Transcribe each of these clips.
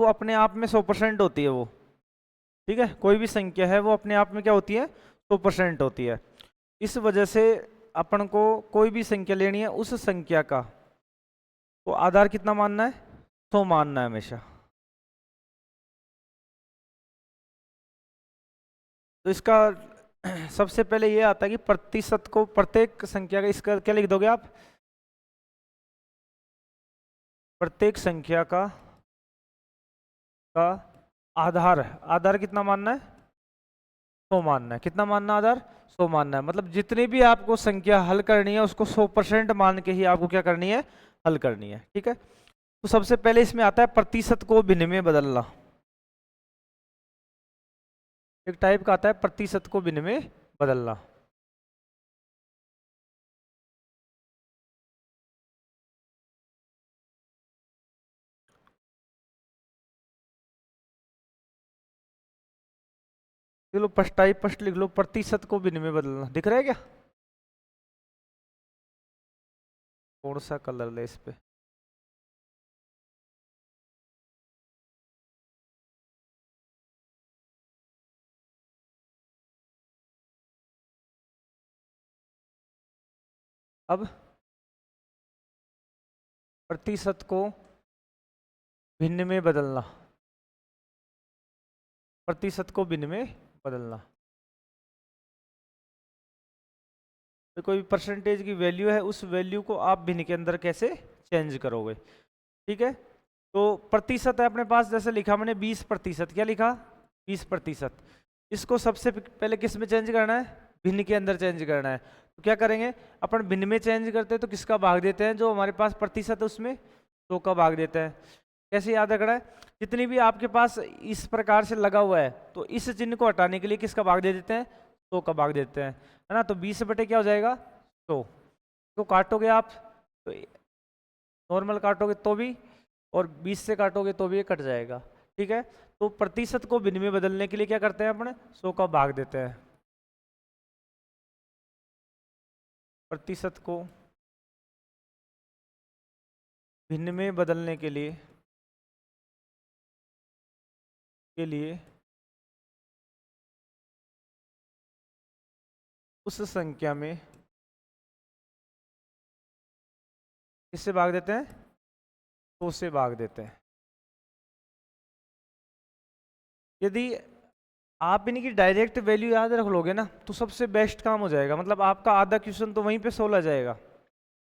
वो अपने आप में 100% होती है वो, ठीक है। कोई भी संख्या है वो अपने आप में क्या होती है, 100% होती है। इस वजह से अपन को कोई भी संख्या लेनी है, उस संख्या का तो आधार कितना मानना है, 100 मानना है हमेशा। तो इसका सबसे पहले ये आता है कि प्रतिशत को, प्रत्येक संख्या का, इसका क्या लिख दोगे आप, प्रत्येक संख्या का आधार, आधार कितना मानना है, 100 मानना है। कितना मानना है आधार, 100 मानना है। मतलब जितनी भी आपको संख्या हल करनी है उसको 100% मान के ही आपको क्या करनी है, हल करनी है, ठीक है। तो सबसे पहले इसमें आता है प्रतिशत को भिन्न में बदलना। एक टाइप का आता है प्रतिशत को भिन्न में बदलना। चलो फर्स्ट टाइप फर्स्ट लिख लो, प्रतिशत को भिन्न में बदलना। दिख रहा है क्या, कौन सा कलर ले इस पे, अब प्रतिशत को भिन्न में बदलना, प्रतिशत को भिन्न में बदलना। तो कोई परसेंटेज की वैल्यू है, उस वैल्यू को आप भिन्न के अंदर कैसे चेंज करोगे, ठीक है। तो प्रतिशत है अपने पास, जैसे लिखा मैंने 20%, क्या लिखा, 20%। इसको सबसे पहले किस में चेंज करना है, भिन्न के अंदर चेंज करना है। तो क्या करेंगे, अपन भिन्न में चेंज करते हैं तो किसका भाग देते हैं, जो हमारे पास प्रतिशत है उसमें 100 का भाग देते हैं। कैसे याद रखना है, जितनी भी आपके पास इस प्रकार से लगा हुआ है तो इस चिन्ह को हटाने के लिए किसका भाग दे देते हैं, 100 का भाग देते हैं, है ना। तो 20 बटे क्या हो जाएगा, 100। तो काटोगे आप तो नॉर्मल काटोगे तो भी, और 20 से काटोगे तो भी ये कट जाएगा, ठीक है। तो प्रतिशत को भिन्न में बदलने के लिए क्या करते हैं अपने, 100 का भाग देते हैं। प्रतिशत को भिन्न में बदलने के लिए उस संख्या में किससे भाग देते हैं, 100 से भाग देते हैं। यदि आप इनकी डायरेक्ट वैल्यू याद रख लोगे ना तो सबसे बेस्ट काम हो जाएगा। मतलब आपका आधा क्वेश्चन तो वहीं पे 16 जाएगा।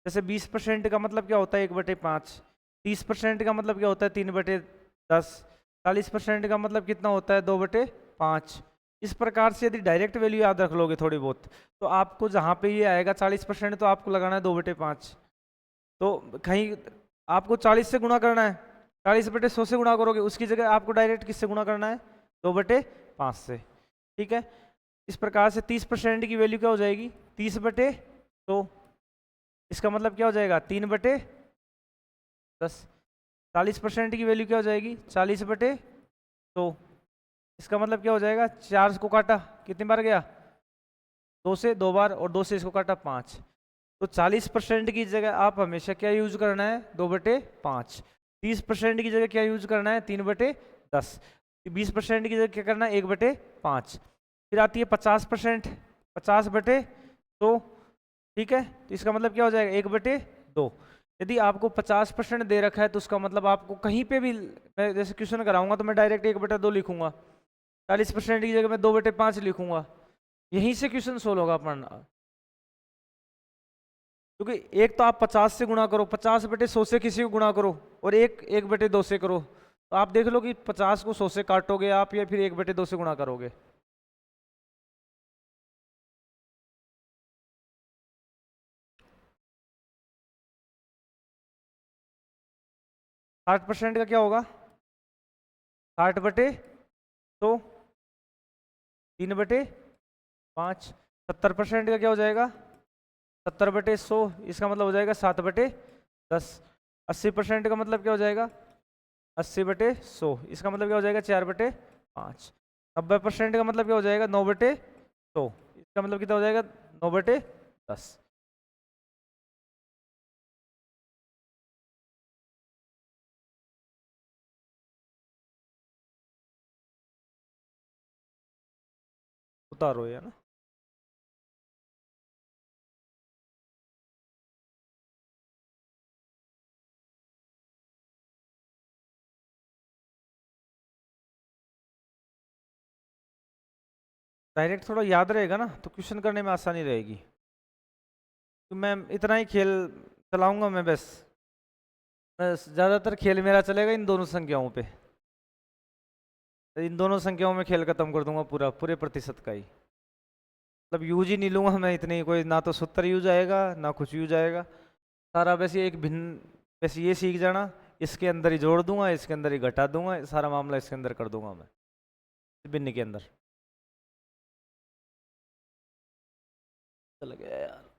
जैसे 20% का मतलब क्या होता है, 1/5। 30% का मतलब क्या होता है, 3/10। 40% का मतलब कितना होता है, 2/5। इस प्रकार से यदि डायरेक्ट वैल्यू याद रख लोगे थोड़ी बहुत, तो आपको जहाँ पे ये आएगा 40%, तो आपको लगाना है 2/5। तो कहीं आपको 40 से गुणा करना है, 40/100 से गुणा करोगे, उसकी जगह आपको डायरेक्ट किससे गुणा करना है, 2/5 से, ठीक है। इस प्रकार से 30% की वैल्यू क्या हो जाएगी, 30/100। इसका मतलब क्या हो जाएगा, 3/10। 40% की वैल्यू क्या हो जाएगी, 40/100। इसका मतलब क्या हो जाएगा, 4 को काटा कितनी बार गया, 2 से 2 बार, और 2 से इसको काटा 5। तो 40% की जगह आप हमेशा क्या यूज करना है, 2/5। 30% की जगह क्या यूज करना है, 3/10। 20% की जगह क्या करना है, 1/5। फिर आती है 50%, 50/100, ठीक है। तो इसका मतलब क्या हो जाएगा, 1/2। यदि आपको 50% दे रखा है तो उसका मतलब आपको कहीं पे भी, मैं जैसे क्वेश्चन कराऊंगा तो मैं डायरेक्ट 1/2 लिखूंगा, 40% की जगह मैं 2/5 लिखूंगा, यहीं से क्वेश्चन सोल्व होगा अपन। क्योंकि एक तो आप 50 से गुणा करो, 50/100 से किसी को गुणा करो, और 1/2 से करो, तो आप देख लो कि 50 को 100 से काटोगे आप, या फिर 1/2 से गुणा करोगे। 60% का क्या होगा, 60/100, 3/5। 70% का क्या हो जाएगा, 70/100, इसका मतलब हो जाएगा 7/10। 80% का मतलब क्या हो जाएगा, 80/100, इसका मतलब क्या हो जाएगा, 4/5। 90% का मतलब क्या हो जाएगा, 9/100, इसका मतलब कितना हो जाएगा, 9/10। उतारो है ना। डायरेक्ट थोड़ा याद रहेगा ना तो क्वेश्चन करने में आसानी रहेगी। तो मैं इतना ही खेल चलाऊंगा मैं, बस ज़्यादातर खेल मेरा चलेगा इन दोनों संख्याओं पे। इन दोनों संख्याओं में खेल खत्म कर दूंगा पूरा, पूरे प्रतिशत का ही। मतलब यूज ही नहीं लूंगा मैं इतनी, कोई ना तो सूत्र यूज आएगा ना कुछ यूज आएगा। सारा वैसे एक भिन्न, वैसे ये सीख जाना, इसके अंदर ही जोड़ दूंगा, इसके अंदर ही घटा दूंगा, सारा मामला इसके अंदर कर दूंगा मैं, भिन्न के अंदर। चल गया यार।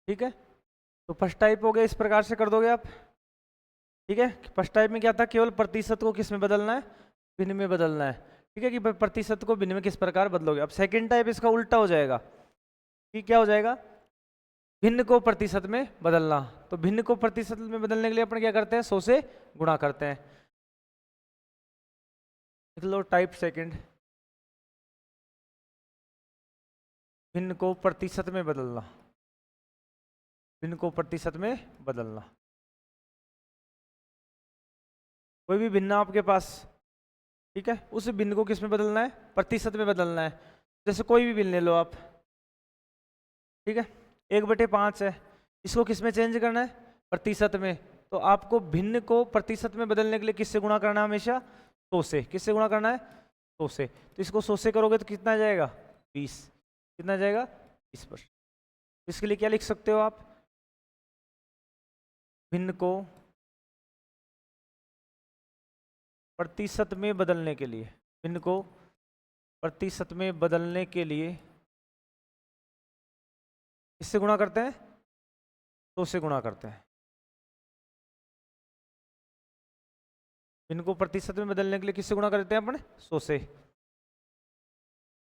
ठीक है, तो फर्स्ट टाइप हो गया, इस प्रकार से कर दोगे आप। ठीक है, फर्स्ट टाइप में क्या था, केवल प्रतिशत को किस में बदलना है, भिन्न में बदलना है। ठीक है, कि भाई प्रतिशत को भिन्न में किस प्रकार बदलोगे। अब सेकंड टाइप इसका उल्टा हो जाएगा, कि क्या हो जाएगा, भिन्न को प्रतिशत में बदलना। तो भिन्न को प्रतिशत में बदलने के लिए अपन क्या करते हैं, 100 से गुणा करते हैं। लिख लो टाइप सेकंड, भिन्न को प्रतिशत में बदलना, भिन्न को प्रतिशत में बदलना। कोई भी भिन्न आपके पास, ठीक है, उस भिन्न को किस में बदलना है, प्रतिशत में बदलना है। जैसे कोई भी भिन्न ले लो आप, ठीक है, 1/5 है, इसको किस में चेंज करना है, प्रतिशत में। तो आपको भिन्न को प्रतिशत में बदलने के लिए किससे गुणा करना है, हमेशा 100 से। किससे गुणा करना है, 100 से। तो इसको 100 से करोगे तो कितना जाएगा, 20। कितना जाएगा, 20%। इसके लिए क्या लिख सकते हो आप, भिन्न को प्रतिशत में बदलने के लिए, भिन्न को प्रतिशत में बदलने के लिए किससे गुणा करते हैं, 100 से गुणा करते हैं। भिन्न को प्रतिशत में बदलने के लिए किससे गुणा करते हैं अपन, 100 से।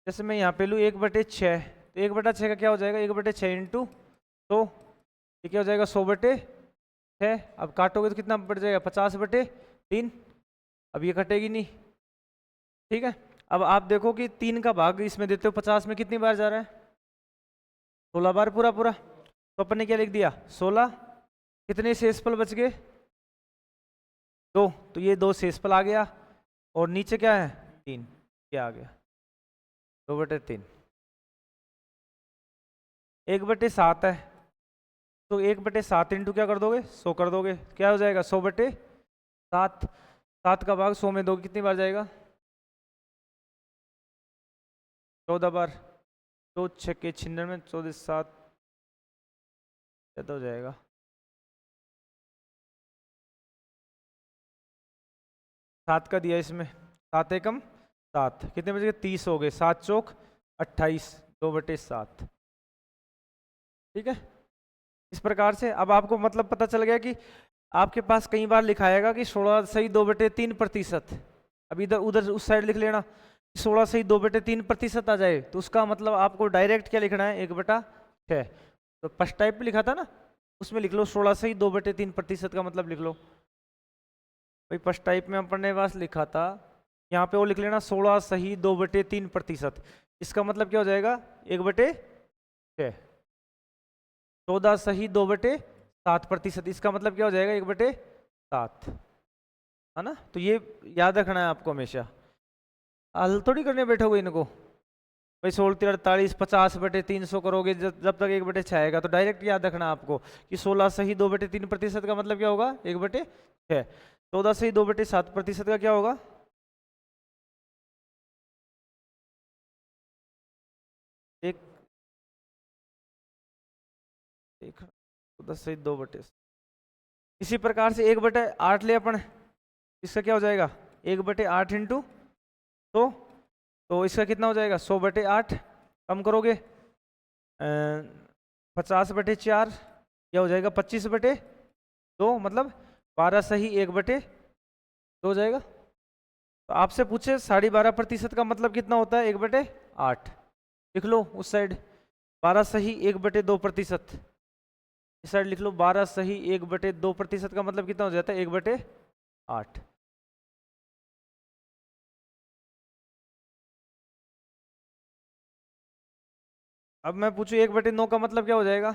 जैसे मैं यहाँ पे लूँ 1/6, तो 1/6 का क्या हो जाएगा, 1/6 इंटू 100, ये क्या हो जाएगा, 100/6। अब काटोगे तो कितना बढ़ जाएगा, 50/3। अब ये कटेगी नहीं। ठीक है, अब आप देखो कि 3 का भाग इसमें देते हो 50 में, कितनी बार जा रहा है, 16 बार पूरा पूरा। तो अपन ने क्या लिख दिया, 16। कितने शेषफल बच गए, 2। तो ये 2 शेषफल आ गया, और नीचे क्या है, 3। क्या आ गया, 2/3। 1/7 है, तो 1/7 इंटू क्या कर दोगे, 100 कर दोगे। क्या हो जाएगा, 100/7। 7 का भाग 100 में दोगे, कितनी बार जाएगा, 14 बार। 2 छक्के 96, 14 7 हो जाएगा, 7 का दिया इसमें, 7 एकम 7, कितने बजे, 30 हो गए, 7 चौक 28, 2/7। ठीक है, इस प्रकार से अब आपको मतलब पता चल गया कि आपके पास कई बार लिखाएगा कि 16 सही 2/3%। अब इधर उधर उस साइड लिख लेना, 16 सही 2/3% आ जाए, तो उसका मतलब आपको डायरेक्ट क्या लिखना है, 1/6। तो फर्स्ट टाइप में लिखा था ना, उसमें लिख लो 16 सही 2/3% का मतलब लिख लो। भाई फर्स्ट टाइप में अपन ने बस लिखा था, यहाँ पे वो लिख लेना 16 सही 2/3%। इसका मतलब क्या हो जाएगा, 1/6। 14 सही 2/7%, इसका मतलब क्या हो जाएगा, 1/7, है ना। तो ये याद रखना है आपको हमेशा, हल थोड़ी करने बैठोगे इनको। भाई 16 48 50/300 करोगे, जब तक 1/6 आएगा, तो डायरेक्ट याद रखना आपको कि 16 सही 2/3% का मतलब क्या होगा, 1/6। 14 सही 2/7% का क्या होगा, एक 14 सही 2/7। इसी प्रकार से 1/8 ले अपन, इसका क्या हो जाएगा, 1/8 इंटू 100, तो इसका कितना हो जाएगा 100/8, कम करोगे 50/4, क्या हो जाएगा 25/2, मतलब 12 सही 1/2 हो जाएगा। तो आपसे पूछे 12.5% का मतलब कितना होता है 1/8, लिख लो उस साइड 12 सही 1/2%, इस साइड लिख लो 12 सही 1/2% का मतलब कितना हो जाता है 1/8। अब मैं पूछूं 1/9 का मतलब क्या हो जाएगा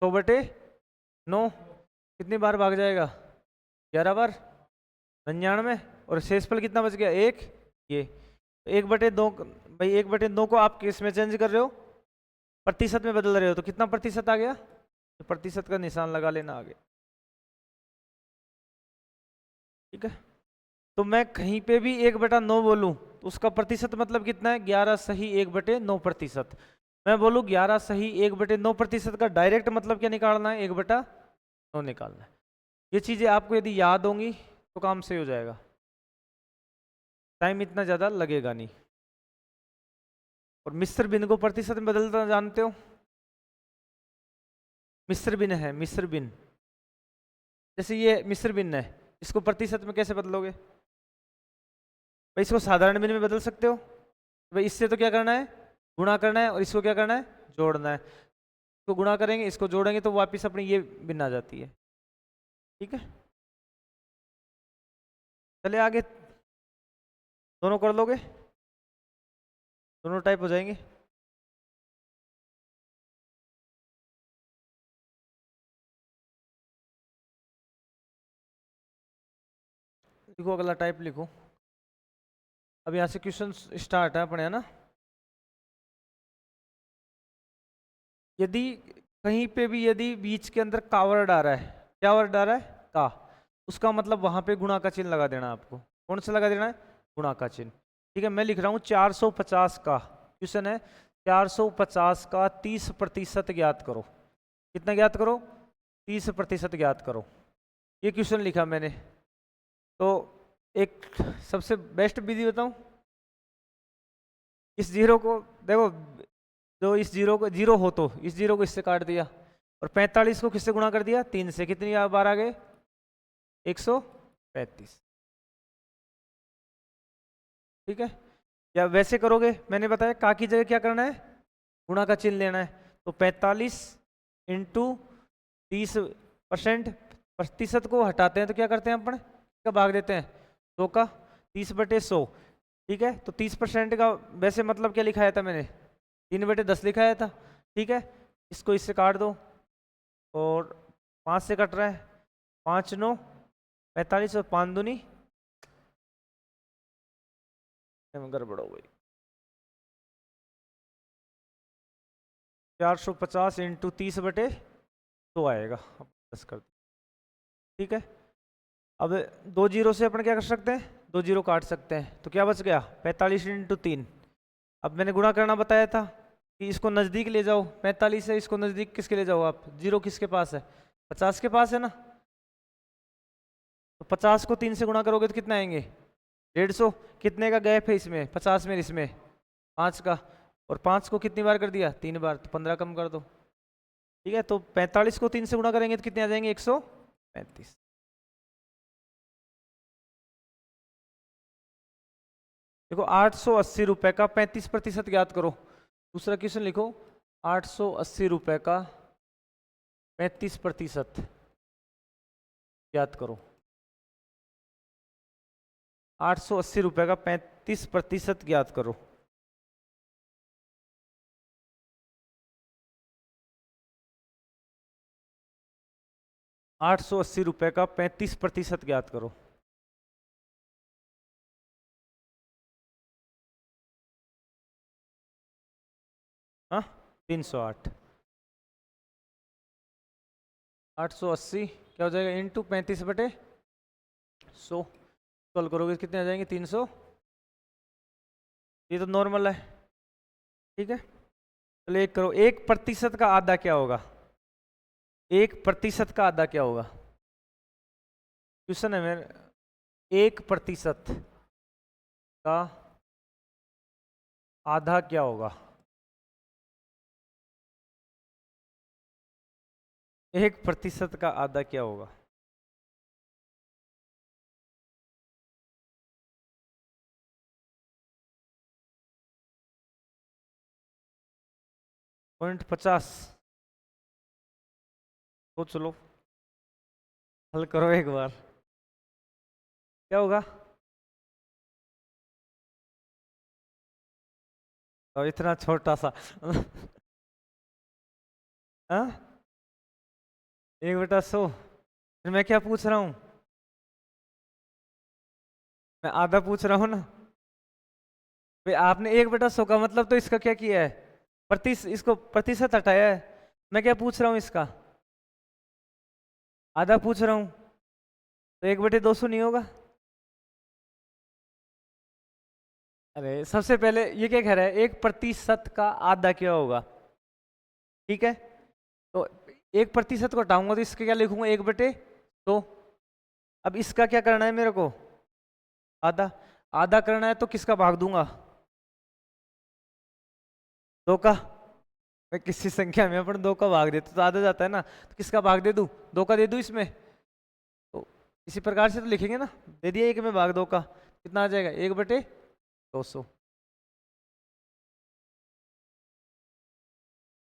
100/9, कितनी बार भाग जाएगा 11 बार, 99, और शेषफल कितना बच गया 1, ये 1/2। भाई 1/2 को आप किस में चेंज कर रहे हो, प्रतिशत में बदल रहे हो, तो कितना प्रतिशत आ गया, तो प्रतिशत का निशान लगा लेना आगे, ठीक है। तो मैं कहीं पे भी 1/9 बोलूं तो उसका प्रतिशत मतलब कितना है 11 सही 1/9%। मैं बोलूं 11 सही 1/9% का डायरेक्ट मतलब क्या निकालना है 1/9 निकालना है। ये चीजें आपको यदि याद होंगी तो काम सही हो जाएगा, टाइम इतना ज्यादा लगेगा नहीं। और मिस्र बिन को प्रतिशत में बदलना जानते हो, मिस्र बिन है, मिस्र बिन, जैसे ये मिस्र बिन है, इसको प्रतिशत में कैसे बदलोगे, भाई इसको साधारण बिन में बदल सकते हो, भाई इससे तो क्या करना है गुणा करना है, और इसको क्या करना है जोड़ना है, इसको गुणा करेंगे इसको जोड़ेंगे तो वापस अपनी ये बिन आ जाती है, ठीक है। चले आगे, दोनों कर लोगे, दोनों टाइप हो जाएंगे। लिखो अगला टाइप लिखो, अब यहाँ से क्वेश्चन स्टार्ट है अपने, है ना। यदि कहीं पे भी यदि बीच के अंदर का वर्ड आ रहा है, क्या वर्ड आ रहा है का, उसका मतलब वहां पे गुणा का चिन्ह लगा देना आपको, कौन सा लगा देना है गुणा का चिन्ह, ठीक है। मैं लिख रहा हूँ 450 का, क्वेश्चन है 450 का 30% ज्ञात करो, कितना ज्ञात करो 30% ज्ञात करो, ये क्वेश्चन लिखा मैंने। तो एक सबसे बेस्ट विधि बताऊं, इस जीरो को देखो, जो इस जीरो को जीरो हो तो इस जीरो को इससे काट दिया, और 45 को किससे गुणा कर दिया 3 से, कितनी बार आ गए 135, ठीक है। या वैसे करोगे, मैंने बताया का की जगह क्या करना है गुणा का चिन्ह लेना है, तो 45 इंटू 30%, प्रतिशत को हटाते हैं तो क्या करते हैं अपन का भाग देते हैं 2 का, 30/100, ठीक है। तो 30% का वैसे मतलब क्या लिखाया था मैंने 3/10 लिखाया था, ठीक है। इसको इससे काट दो, और 5 से कट रहा है, 5 9 45, और 5 दूनी गड़बड़ हो गई, 450 इंटू 30/2 आएगा, अब 10 कर, ठीक है। अब 2 जीरो से अपन क्या कर सकते हैं 2 जीरो काट सकते हैं, तो क्या बच गया 45 इंटू 3। अब मैंने गुणा करना बताया था कि इसको नज़दीक ले जाओ, 45 है, इसको नज़दीक किसके ले जाओ आप, जीरो किसके पास है 50 के पास है ना, तो 50 को 3 से गुणा करोगे तो कितना आएंगे 150, कितने का गैप है इसमें 50 में इसमें 5 का, और 5 को कितनी बार कर दिया 3 बार, तो 15 कम कर दो, ठीक है। तो 45 को 3 से गुणा करेंगे तो कितने आ जाएंगे 135। देखो 880 रुपए का 35% ज्ञात करो, दूसरा क्वेश्चन लिखो 880 रुपए का 35% ज्ञात करो, 880 रुपए का 35% ज्ञात करो। ₹880 का 35% ज्ञात करो। हाँ 308, 880 क्या हो जाएगा इंटू 35/100, सॉल्व करोगे कितने आ जाएंगे 300, ये तो नॉर्मल है, ठीक है। चलो एक करो, 1% का आधा क्या होगा, 1% का आधा क्या होगा, क्वेश्चन है मेरे, 1% का आधा क्या होगा? 1% का आधा क्या होगा? 0.50। सोच लो, हल करो एक बार, क्या होगा? तो इतना छोटा सा हाँ, 1/100। फिर मैं क्या पूछ रहा हूँ? मैं आधा पूछ रहा हूँ ना। भाई आपने 1/100 का मतलब तो इसका क्या किया है? इसको प्रतिशत हटाया है। मैं क्या पूछ रहा हूँ इसका? आधा पूछ रहा हूँ। तो 1/200 नहीं होगा? अरे सबसे पहले ये क्या कह रहा है, 1% का आधा क्या होगा? ठीक है, तो 1% को हटाऊंगा तो इसके क्या लिखूंगा? 1/2। अब इसका क्या करना है मेरे को? आधा। आधा करना है तो किसका भाग दूंगा? 2 का। मैं किसी संख्या में अपन 2 का भाग देते तो आधा जाता है ना, तो किसका भाग दे दूं? 2 का दे दूं इसमें। तो इसी प्रकार से तो लिखेंगे ना, दे दिया 1 में भाग 2 का, कितना आ जाएगा? 1/200।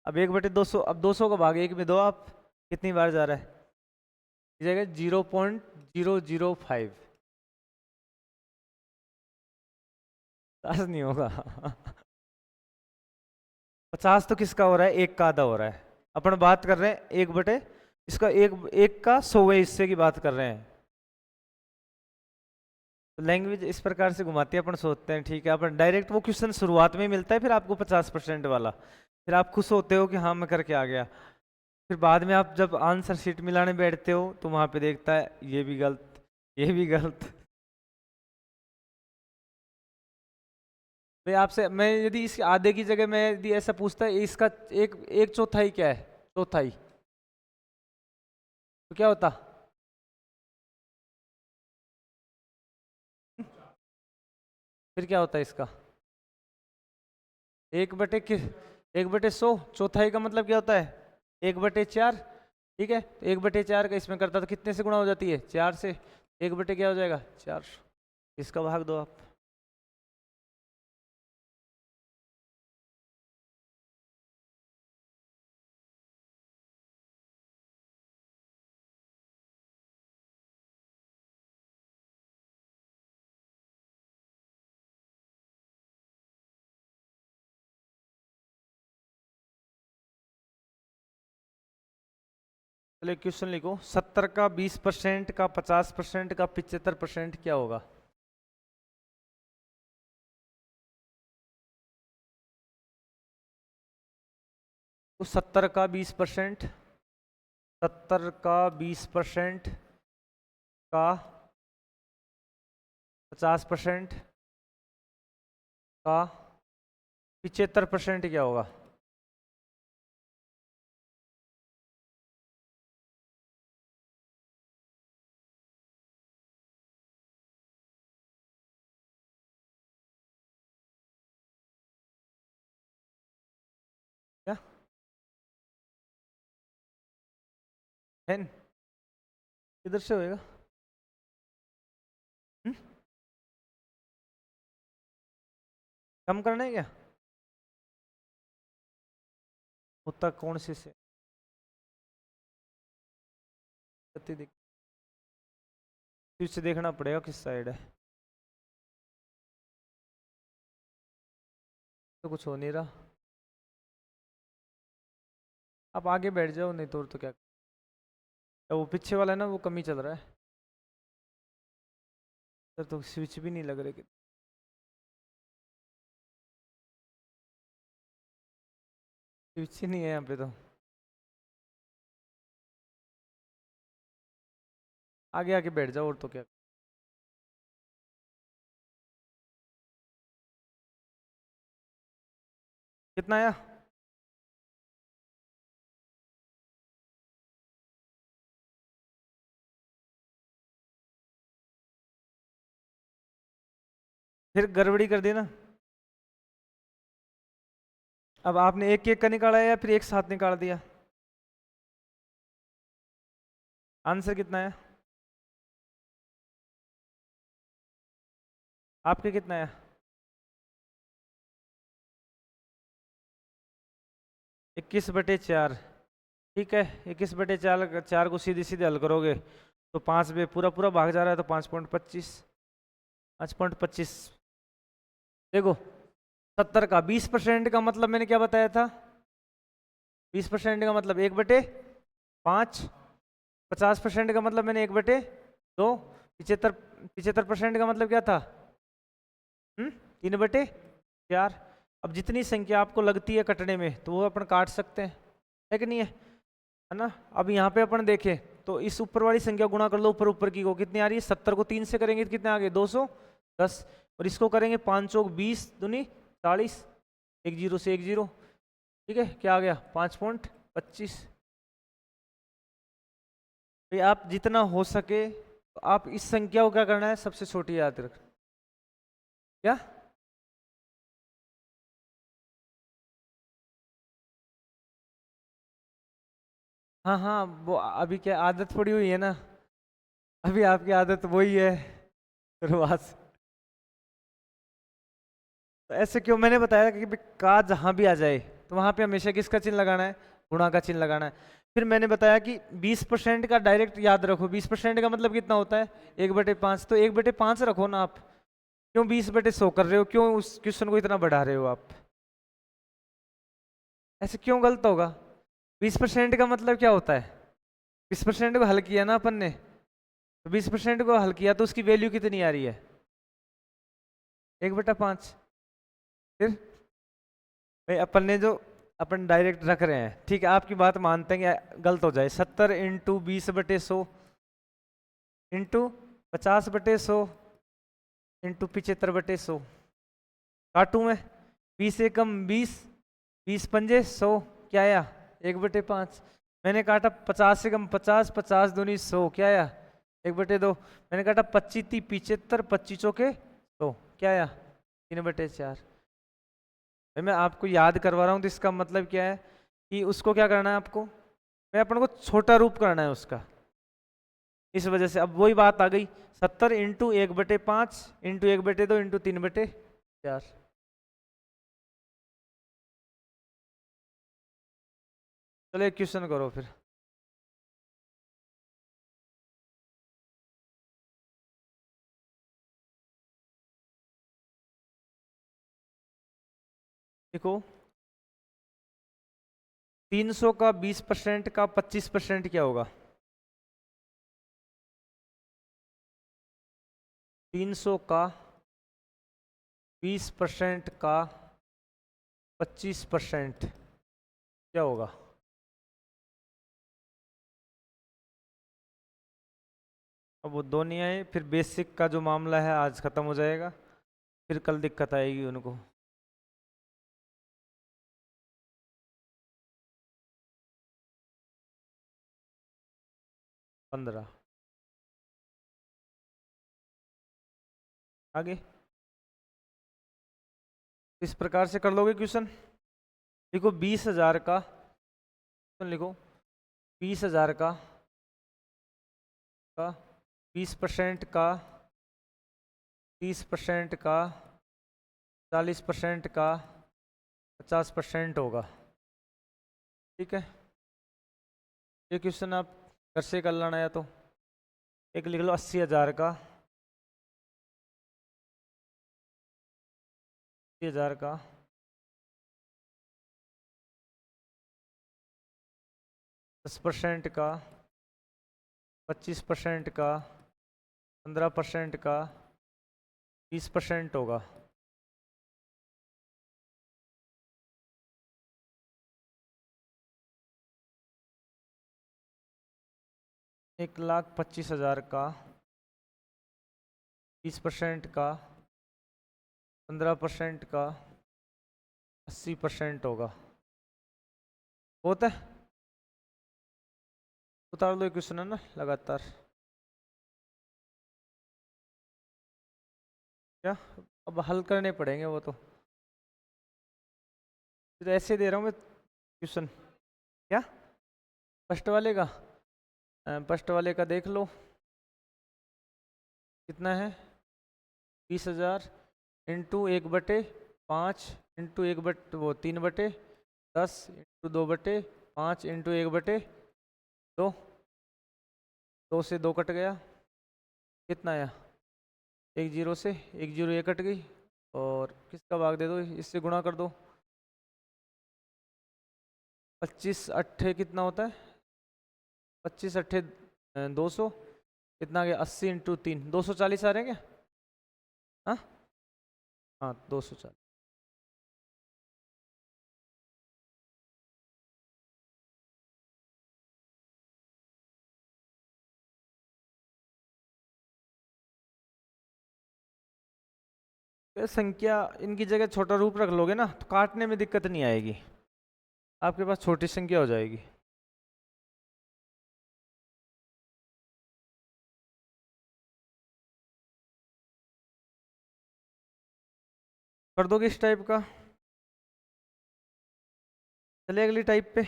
अब 1/200, अब 200 का भाग 1 में दो आप, कितनी बार जा रहा है? जाएगा 0.005। नहीं होगा 50 तो किसका हो रहा है? 1 का आधा हो रहा है। अपन बात कर रहे हैं 1/, इसका 1 का 100वें हिस्से की बात कर रहे हैं। तो लैंग्वेज इस प्रकार से घुमाती है, अपन सोचते हैं ठीक है, अपन डायरेक्ट वो क्वेश्चन शुरुआत में ही मिलता है फिर आपको 50% वाला, फिर आप खुश होते हो कि हाँ मैं करके आ गया। फिर बाद में आप जब आंसर शीट मिलाने बैठते हो तो वहां पे देखता है ये भी गलत, ये भी गलत। मैं आपसे, मैं यदि इस आधे की जगह मैं यदि ऐसा पूछता है इसका एक एक चौथाई क्या है? चौथाई, तो क्या होता? फिर क्या होता है इसका? 1/100। चौथाई का मतलब क्या होता है? 1/4। ठीक है, तो 1/4 का इसमें करता तो कितने से गुणा हो जाती है? 4 से। 1/, क्या हो जाएगा? 4। इसका भाग दो आप। चलिए क्वेश्चन लिखो, 70 का 20% का 50% का 75% क्या होगा? तो 70 का 20%, 70 का 20% का 50% का 75% क्या होगा? क्या 10? किधर से होएगा? हम्म? कम करना है क्या? होता कौन से स्विच देखना पड़ेगा किस साइड है, तो कुछ हो नहीं रहा। आप आगे बैठ जाओ नहीं तो क्या। तो वो पीछे वाला है ना, वो कम ही चल रहा है, तो स्विच भी नहीं लग रहे कि स्विच ही नहीं है यहाँ पे तो। आगे आके बैठ जाओ और तो क्या। कितना आया? फिर गड़बड़ी कर दी ना। अब आपने एक एक का निकाला या फिर एक साथ निकाल दिया? आंसर कितना है आपके, कितना है? 21/4। ठीक है, 21/4, 4 को सीधे सीधे हल करोगे तो 5 में पूरा पूरा भाग जा रहा है तो 5.25, 5.25। देखो 70 का 20% का मतलब मैंने क्या बताया था? 20% का मतलब 1/5। 50% का मतलब मैंने 1/2। 75% का मतलब क्या था? 3/4। अब जितनी संख्या आपको लगती है कटने में तो वो अपन काट सकते हैं, है कि नहीं है ना? अब यहाँ पे अपन देखें तो इस ऊपर वाली संख्या गुणा कर लो ऊपर ऊपर की को, कितनी आ रही है? 70 को 3 से करेंगे तो कितने आ गए? 210। और इसको करेंगे 5 चौक 20 दूनी 40, एक जीरो से एक जीरो। ठीक है, क्या आ गया? 5.25। भाई आप जितना हो सके तो आप इस संख्या को क्या करना है? सबसे छोटी याद रख। क्या? हाँ हाँ, वो अभी क्या आदत पड़ी हुई है ना, अभी आपकी आदत वही है शुरुआत से। तो ऐसे क्यों? मैंने बताया कि का जहां भी आ जाए तो वहां पे हमेशा किसका चिन्ह लगाना है? गुणा का चिन्ह लगाना है। फिर मैंने बताया कि 20% का डायरेक्ट याद रखो। 20% का मतलब कितना होता है? 1/5। तो 1/5 रखो ना आप। क्यों 20/100 कर रहे हो? क्यों उस क्वेश्चन को इतना बढ़ा रहे हो आप? ऐसे क्यों गलत होगा? 20% का मतलब क्या होता है? 20% को हल किया ना अपन ने, तो 20% को हल किया तो उसकी वैल्यू कितनी आ रही है? 1/5। फिर भाई अपन ने जो अपन डायरेक्ट रख रहे हैं, ठीक है, आपकी बात मानते हैं कि गलत हो जाए। 70 इंटू 20/100 इंटू 50/100 इंटू 75/100। काटू मैं? 20 एकम 20, 20 पंजे 100, क्या आया? 1/5। मैंने काटा 50 एकम 50, 50 दूनी 100, क्या आया? 1/2। मैंने काटा 25 × 75, 25 चौके 100, क्या आया? 3/4। भाई मैं आपको याद करवा रहा हूँ तो इसका मतलब क्या है कि उसको क्या करना है आपको? मैं अपन को छोटा रूप करना है उसका। इस वजह से अब वही बात आ गई, 70 इंटू 1/5 इंटू 1/2 इंटू 3/4। चलो एक क्वेश्चन करो फिर। देखो 300 का 20% का 25% क्या होगा? 300 का 20% का 25% क्या होगा? अब वो दो नहीं आए, फिर बेसिक का जो मामला है आज खत्म हो जाएगा, फिर कल दिक्कत आएगी उनको। 15। आगे इस प्रकार से कर लोगे क्वेश्चन। लिखो 20,000 का, क्वेश्चन लिखो 20,000 का 20% का 30% का 40% का 50% होगा। ठीक है, ये क्वेश्चन आप घर से कर लेना, या तो एक लिख लो 80,000 का, 80,000 का 10% का 25% का 15% का 20% होगा। एक लाख 25,000 का 20% का 15% का 80% होगा। होता है? उतार लो, क्वेश्चन है ना लगातार। क्या? अब हल करने पड़ेंगे वो तो ऐसे दे रहा हूँ मैं क्वेश्चन। क्या फर्स्ट वाले का? फर्स्ट वाले का देख लो कितना है, 20,000 इंटू 1/5 इंटू 1/, वो 3/10 इंटू 2/5 इंटू 1/2। 2 से 2 कट गया, कितना आया? 1 0 से 1 0 ये कट गई, और किसका भाग दे दो, इससे गुणा कर दो। 25 अट्ठे कितना होता है? 25 अट्ठे 200, कितना आ गया? 80 इंटू 3, 240 आ रहे हैं क्या? हाँ हाँ 240। ये संख्या इनकी जगह छोटा रूप रख लोगे ना तो काटने में दिक्कत नहीं आएगी, आपके पास छोटी संख्या हो जाएगी। कर दोगे इस टाइप का? चलिए अगली टाइप पे।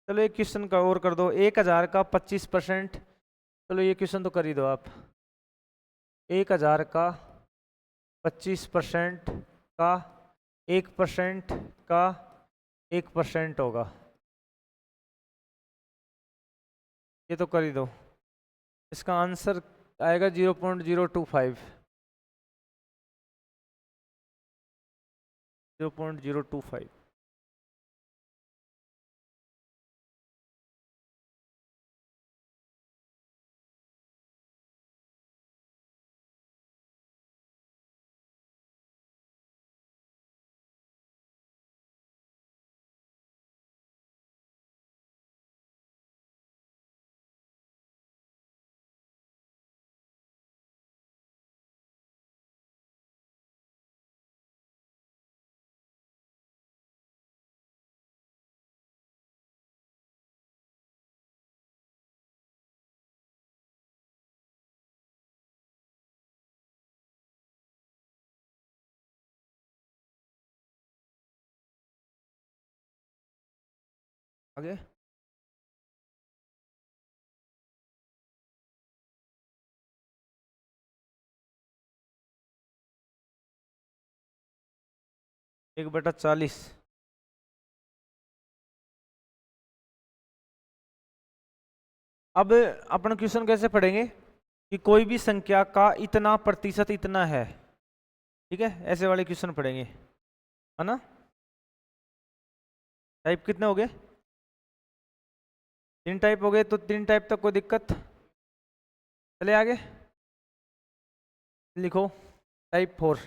चलो एक क्वेश्चन का और कर दो, 1,000 का 25%। चलो ये क्वेश्चन तो कर ही दो आप। 1,000 का 25% का 1% का 1% होगा, ये तो कर ही दो। इसका आंसर आएगा 0.025। 0.025। आगे 1/40। अब अपन क्वेश्चन कैसे पढ़ेंगे कि कोई भी संख्या का इतना प्रतिशत इतना है, ठीक है, ऐसे वाले क्वेश्चन पढ़ेंगे, है ना। टाइप कितने हो गए? 3 टाइप हो गए, तो 3 टाइप तक कोई दिक्कत? चले आगे लिखो टाइप 4।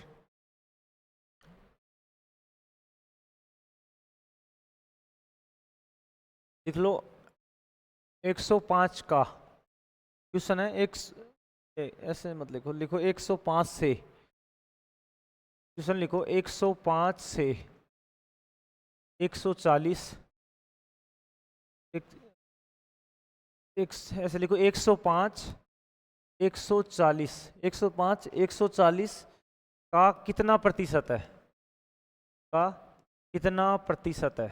लिख लो 105 का क्वेश्चन है। ऐसे मत लिखो, लिखो 105 से क्वेश्चन, लिखो 105 से 140 ऐसे लिखो 105 140 105 140 का कितना प्रतिशत है, का कितना प्रतिशत है।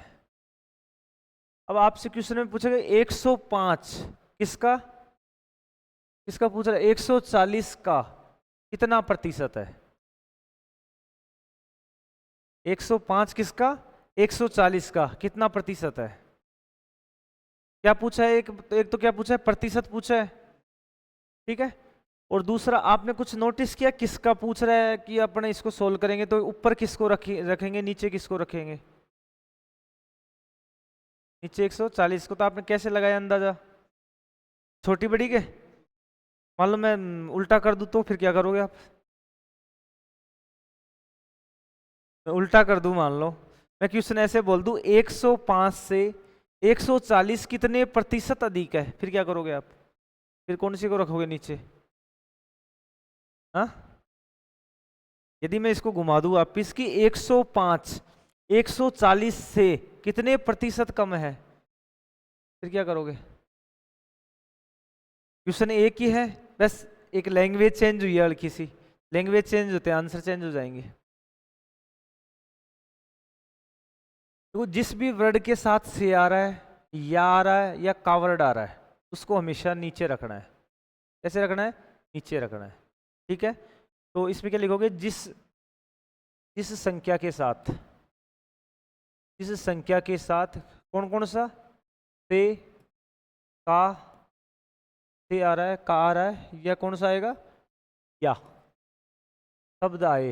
अब आपसे क्वेश्चन में पूछेगा 105 किसका, किसका पूछ रहा है? 140 का कितना प्रतिशत है। 105 किसका? 140 का कितना प्रतिशत है। क्या पूछा है? एक तो क्या पूछा है? प्रतिशत पूछा है, ठीक है। और दूसरा आपने कुछ नोटिस किया किसका पूछ रहा है कि अपने इसको सोल्व करेंगे तो ऊपर किसको रखेंगे, नीचे किसको रखेंगे? नीचे 140 को। तो आपने कैसे लगाया अंदाजा? छोटी बड़ी के? मान लो मैं उल्टा कर दूं तो फिर क्या करोगे आप? मैं उल्टा कर दूं, मान लो मैं क्वेश्चन ऐसे बोल दूं 105 से 140 कितने प्रतिशत अधिक है, फिर क्या करोगे आप? फिर कौन सी को रखोगे नीचे? हाँ, यदि मैं इसको घुमा दूं वापिस कि 105 140 से कितने प्रतिशत कम है, फिर क्या करोगे? क्वेश्चन एक ही है, बस एक लैंग्वेज चेंज हुई है हल्की सी, लैंग्वेज चेंज होते हैं, आंसर चेंज हो जाएंगे। तो जिस भी वर्ड के साथ से आ रहा है, या आ रहा है, या का वर्ड आ रहा है, उसको हमेशा नीचे रखना है। कैसे रखना है? नीचे रखना है। ठीक है, तो इसमें क्या लिखोगे? जिस जिस संख्या के साथ, जिस संख्या के साथ कौन कौन सा से, का से आ रहा है, का आ रहा है, या कौन सा आएगा? या शब्द आए,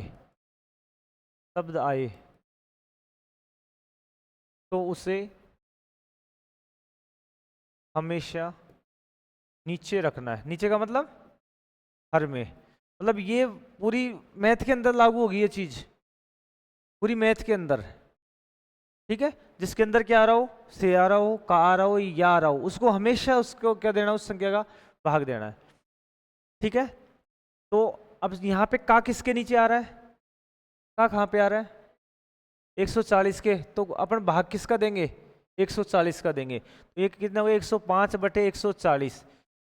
शब्द आए, तो उसे हमेशा नीचे रखना है। नीचे का मतलब हर में, मतलब ये पूरी मैथ के अंदर लागू होगी ये चीज, पूरी मैथ के अंदर। ठीक है, जिसके अंदर क्या आ रहा हो? से आ रहा हो, का आ रहा हो, या आ रहा हो, उसको हमेशा उसको क्या देना? उस संख्या का भाग देना है। ठीक है, तो अब यहाँ पे का किसके नीचे आ रहा है? का कहाँ पे आ रहा है? 140 के, तो अपन भाग किसका देंगे? 140 का देंगे। तो ये कितना हुआ? 105 बटे 140।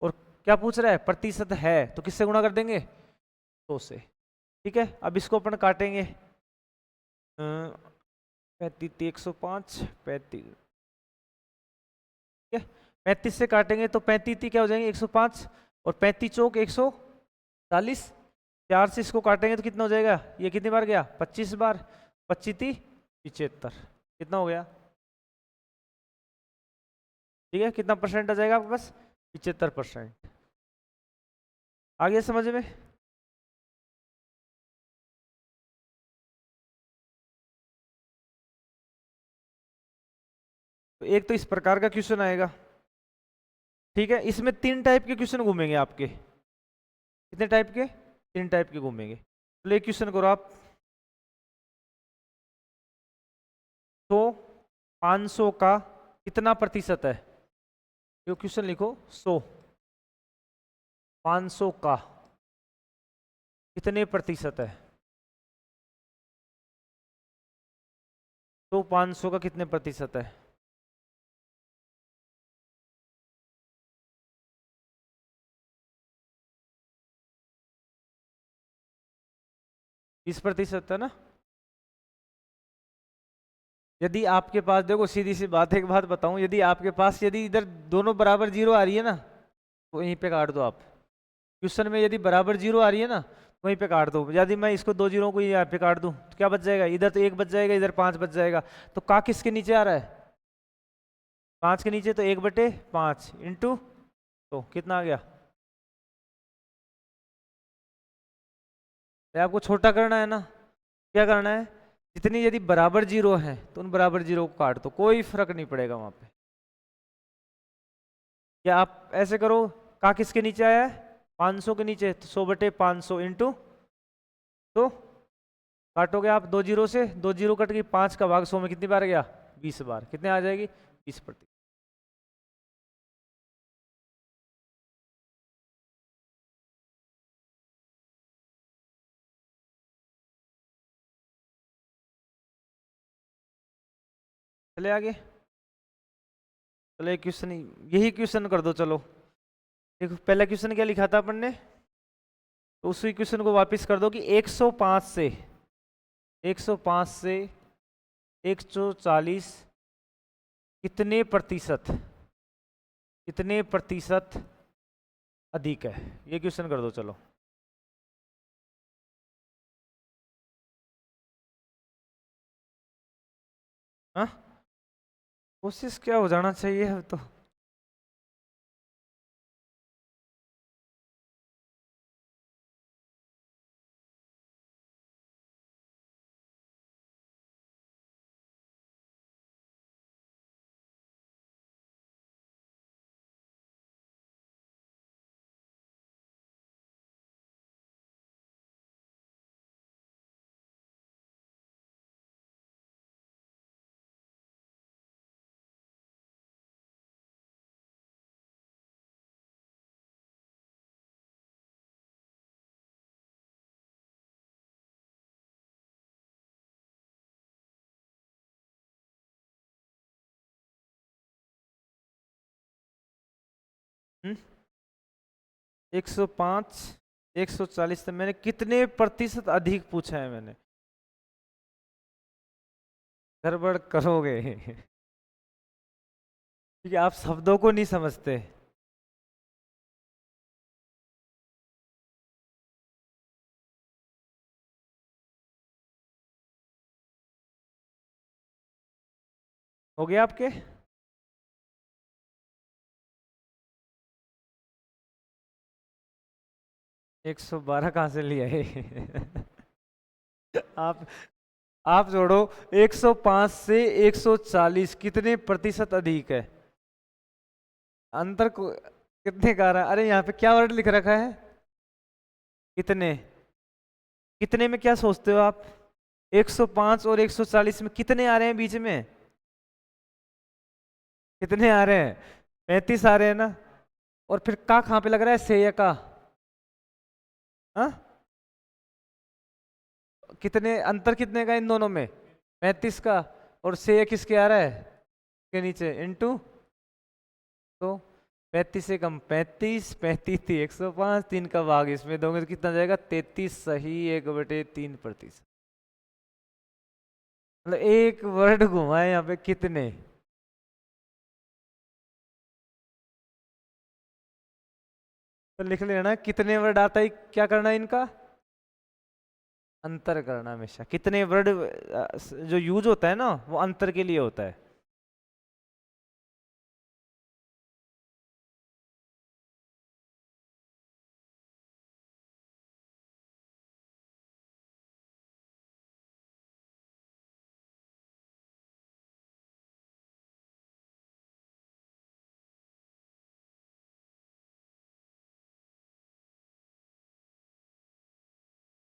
और क्या पूछ रहा है? प्रतिशत है, तो किससे गुणा कर देंगे? 100 से। ठीक है, अब इसको अपन काटेंगे। 35 105 35, ठीक है, 35 से काटेंगे तो 35 क्या हो जाएंगे? 105, और 35 चौक 140। 4 से इसको काटेंगे तो कितना हो जाएगा? ये कितनी बार गया? 25 बार। 25 75, कितना हो गया? ठीक है, कितना परसेंट आ जाएगा आपके पास? 75%। आ गया समझ में? तो एक तो इस प्रकार का क्वेश्चन आएगा। ठीक है, इसमें 3 टाइप के क्वेश्चन घूमेंगे आपके। कितने टाइप के? 3 टाइप के घूमेंगे। तो एक क्वेश्चन करो आप। तो 500 का कितना प्रतिशत है? ये क्वेश्चन लिखो। 100, 500 का कितने प्रतिशत है? तो 500 का कितने प्रतिशत है? 20% है ना? यदि आपके पास, देखो सीधी सी बात, एक बात बताऊं, यदि आपके पास, यदि इधर दोनों बराबर जीरो आ रही है ना, तो वहीं पे काट दो आप। क्वेश्चन में यदि बराबर जीरो आ रही है ना, तो वहीं पे काट दो। यदि मैं इसको 2 जीरो को यहाँ पे काट दूं तो क्या बच जाएगा? इधर तो 1 बच जाएगा, इधर 5 बच जाएगा। तो का किसके नीचे आ रहा है? 5 के नीचे, तो 1/5 इंटू, तो कितना आ गया? ये आपको छोटा करना है ना? क्या करना है? जितनी यदि बराबर जीरो है तो उन बराबर जीरो को काट दो, कोई फर्क नहीं पड़ेगा वहां पे। या आप ऐसे करो, का किसके नीचे आया है? 500 के नीचे, तो 100/500 इंटू, तो काटोगे आप 2 जीरो से, 2 जीरो कट गई, 5 का भाग 100 में कितनी बार गया? 20 बार। कितने आ जाएगी? 20%। चले आगे। चलो एक क्वेश्चन, यही क्वेश्चन कर दो। चलो देखो, पहला क्वेश्चन क्या लिखा था अपन ने, तो उसी क्वेश्चन को वापस कर दो कि 105 से 105 से 140 कितने प्रतिशत, कितने प्रतिशत अधिक है? ये क्वेश्चन कर दो। चलो हाँ, कोशिश क्या हो जाना चाहिए अब तो। हम्म, 105 140 से मैंने कितने प्रतिशत अधिक पूछा है मैंने। गड़बड़ करोगे क्योंकि आप शब्दों को नहीं समझते। हो गया आपके? 112 कहाँ से लिया है आप आप जोड़ो। 105 से 140 कितने प्रतिशत अधिक है? अंतर को कितने का आ रहा है? अरे यहाँ पे क्या वर्ड लिख रखा है? कितने? कितने में क्या सोचते हो आप? 105 और 140 में कितने आ रहे हैं बीच में? कितने आ रहे हैं? 35 आ रहे हैं ना। और फिर का कहाँ पे लग रहा है? से या का? हाँ, कितने अंतर कितने का इन दोनों में? 35 का। और से किसके आ रहा है? के नीचे इनटू। तो 35 से कम 35, 35 थी 105, 3 का भाग इसमें दोगे तो कितना जाएगा? 33 सही 1/3%। मतलब एक वर्ड घुमा है यहाँ पे। कितने? तो लिख लेना कितने वर्ड आता है, क्या करना है इनका? अंतर करना हमेशा। कितने वर्ड जो यूज होता है ना वो अंतर के लिए होता है।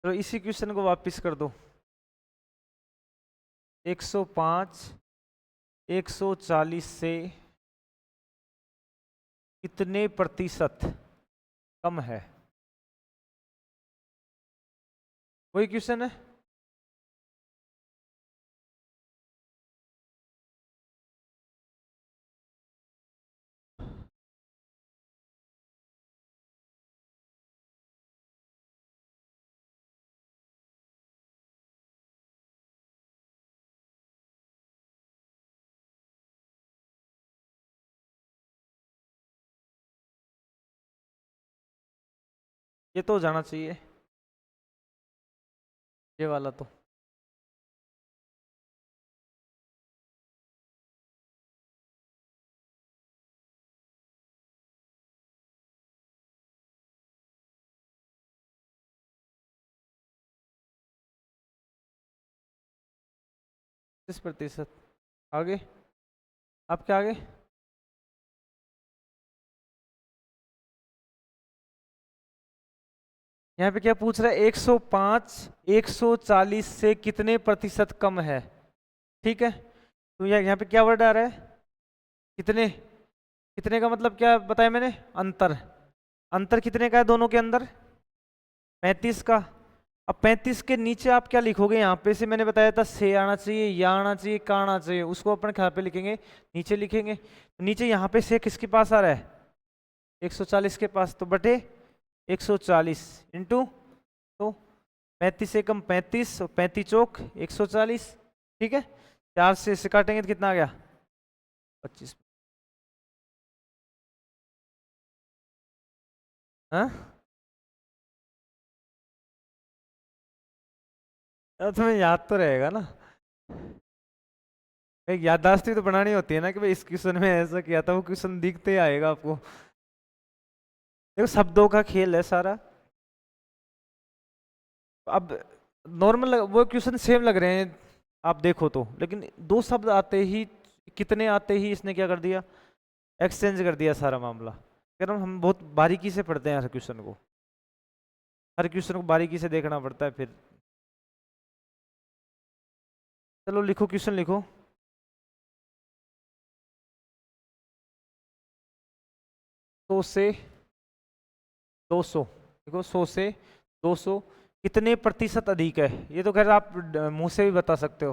तो इसी क्वेश्चन को वापस कर दो। 105 140 से कितने प्रतिशत कम है? वही क्वेश्चन है। ये तो जाना चाहिए, ये वाला तो। किस प्रतिशत? आगे आपके आगे। यहाँ पे क्या पूछ रहा है? 105 140 से कितने प्रतिशत कम है। ठीक है, तो यहाँ पे क्या वर्ड आ रहा है? कितने? कितने का मतलब क्या बताया मैंने? अंतर। अंतर कितने का है दोनों के अंदर? 35 का। अब 35 के नीचे आप क्या लिखोगे? यहाँ पे से मैंने बताया था से आना चाहिए, या आना चाहिए, का आना चाहिए। उसको अपन कहाँ पे लिखेंगे? नीचे लिखेंगे। तो नीचे यहाँ पे से किसके पास आ रहा है? 140 के पास। तो बटे 140 इंटू। तो 35 से कम 35 और 35 चौक 140। ठीक है, 4 से इसे काटेंगे तो कितना आ गया? 25। हाँ, तुम्हें याद तो रहेगा ना। एक याददाश्त तो बनानी होती है ना कि भाई इस क्वेश्चन में ऐसा किया था, वो क्वेश्चन दिखते ही आएगा आपको। देखो शब्दों का खेल है सारा। अब नॉर्मल वो क्वेश्चन सेम लग रहे हैं आप देखो तो, लेकिन दो शब्द आते ही, कितने आते ही इसने क्या कर दिया? एक्सचेंज कर दिया सारा मामला। कारण हम बहुत बारीकी से पढ़ते हैं हर क्वेश्चन को। हर क्वेश्चन को बारीकी से देखना पड़ता है फिर। चलो लिखो, क्वेश्चन लिखो। 100 से 200। देखो 100 से 200 कितने प्रतिशत अधिक है? ये तो खैर आप मुंह से भी बता सकते हो।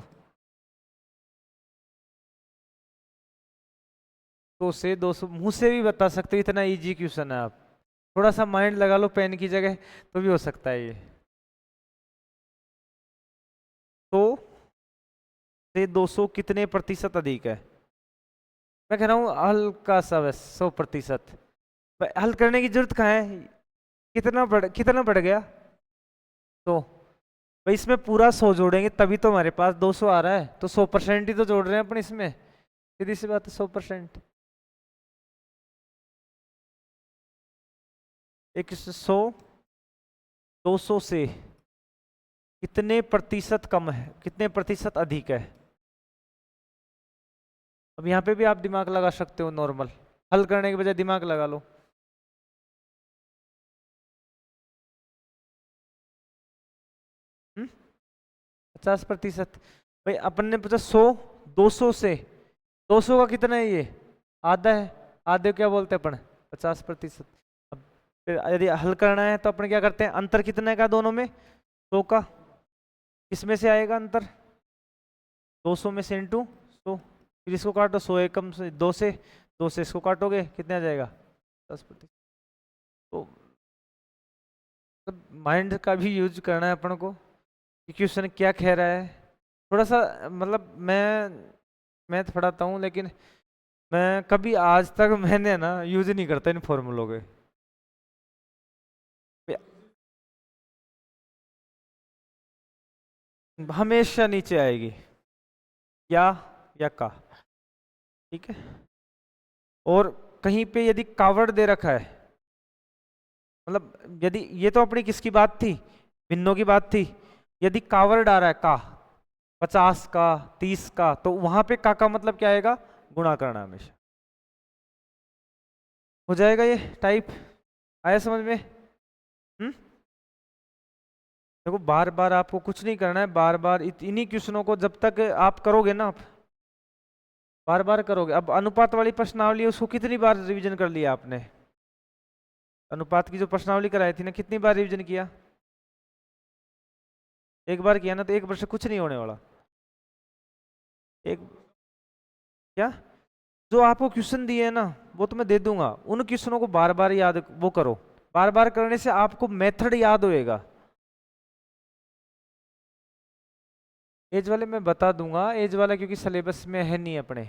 100 से 200 मुंह से भी बता सकते हो, इतना इजी क्वेश्चन है। आप थोड़ा सा माइंड लगा लो पेन की जगह तो भी हो सकता है ये। तो से 200 कितने प्रतिशत अधिक है? मैं कह रहा हूँ हल्का सा बस 100%। हल करने की जरूरत कहाँ है? कितना बढ़ गया? तो भाई इसमें पूरा 100 जोड़ेंगे तभी तो हमारे पास 200 आ रहा है, तो 100% ही तो जोड़ रहे हैं अपन इसमें, सीधी सी बात है 100%। एक 100 200 से कितने प्रतिशत कम है, कितने प्रतिशत अधिक है? अब यहाँ पे भी आप दिमाग लगा सकते हो, नॉर्मल हल करने के बजाय दिमाग लगा लो। हम्म 50%। भाई अपन ने पूछा 100 200 से, 200 का कितना है ये? आधा है। आधे को क्या बोलते हैं अपन? 50%। अब फिर यदि हल करना है तो अपन क्या करते हैं, अंतर कितने का दोनों में? 100 का। किसमें से आएगा अंतर? 200 में से इंटू 100। फिर इसको काटो, 100 एकम से 2 से इसको काटोगे कितने आ जाएगा? 10%। तो माइंड का भी यूज करना है अपन को कि क्वेश्चन क्या कह रहा है। थोड़ा सा मतलब मैं मैथ पढ़ाता हूँ, लेकिन मैं कभी आज तक मैंने ना यूज नहीं करता इन फॉर्मूलों के। हमेशा नीचे आएगी या का, ठीक है। और कहीं पे यदि कावड़ दे रखा है, मतलब यदि ये तो अपनी किसकी बात थी, भिन्नों की बात थी। यदि कावड़ डाला है का 50 का 30 का, तो वहां पे का मतलब क्या आएगा? गुणा करना हमेशा। हो जाएगा ये टाइप, आया समझ में? देखो बार बार आपको कुछ नहीं करना है, बार बार इन्हीं क्वेश्चनों को जब तक आप करोगे ना, आप बार बार करोगे। अब अनुपात वाली प्रश्नावली है, उसको कितनी बार रिवीजन कर लिया आपने? अनुपात की जो प्रश्नावली कराई थी ना, कितनी बार रिवीजन किया? एक बार किया ना, तो एक बार से कुछ नहीं होने वाला। एक क्या, जो आपको क्वेश्चन दिए है ना वो तो मैं दे दूंगा, उन क्वेश्चनों को बार बार याद वो करो। बार बार करने से आपको मेथड याद होएगा। एज वाले मैं बता दूंगा, एज वाला क्योंकि सिलेबस में है नहीं अपने।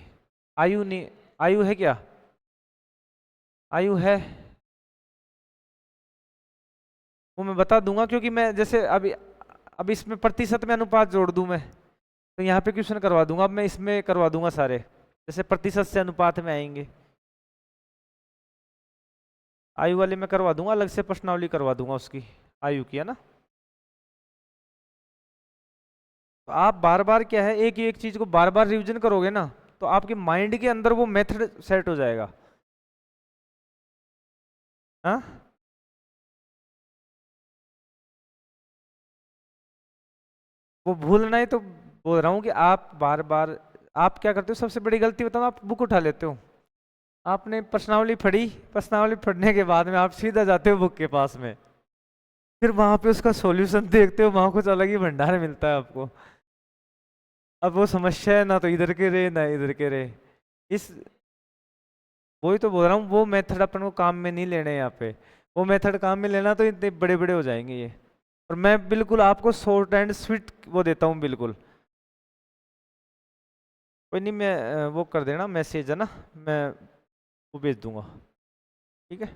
आयु नहीं, आयु है क्या? आयु है, वो मैं बता दूंगा, क्योंकि मैं जैसे अभी अब इसमें प्रतिशत में अनुपात जोड़ दूं मैं, तो यहाँ पे क्वेश्चन करवा दूंगा। अब मैं इसमें करवा दूंगा सारे, जैसे प्रतिशत से अनुपात में आएंगे। आयु वाले में करवा दूंगा, अलग से प्रश्नावली करवा दूंगा उसकी, आयु की, है ना। तो आप बार बार क्या है, एक ही एक चीज को बार बार रिवीजन करोगे ना, तो आपके माइंड के अंदर वो मेथड सेट हो जाएगा। हाँ, वो भूलना ही तो बोल रहा हूँ कि आप बार बार, आप क्या करते हो, सबसे बड़ी गलती बताओ, आप बुक उठा लेते हो। आपने प्रश्नावली पढ़ी, प्रश्नावली पढ़ने के बाद में आप सीधा जाते हो बुक के पास में, फिर वहां पे उसका सॉल्यूशन देखते हो, वहां कुछ अलग ही भंडार मिलता है आपको। अब वो समस्या है ना तो इधर के रहे ना इधर के रहे, इस वही तो बोल रहा हूँ, वो मेथड अपन को काम में नहीं लेने यहाँ पे। वो मेथड काम में लेना तो इतने बड़े बड़े हो जाएंगे ये। और मैं बिल्कुल आपको शॉर्ट एंड स्वीट वो देता हूँ बिल्कुल। कोई नहीं, मैं वो कर देना मैसेज, है ना, मैं वो भेज दूंगा, ठीक है।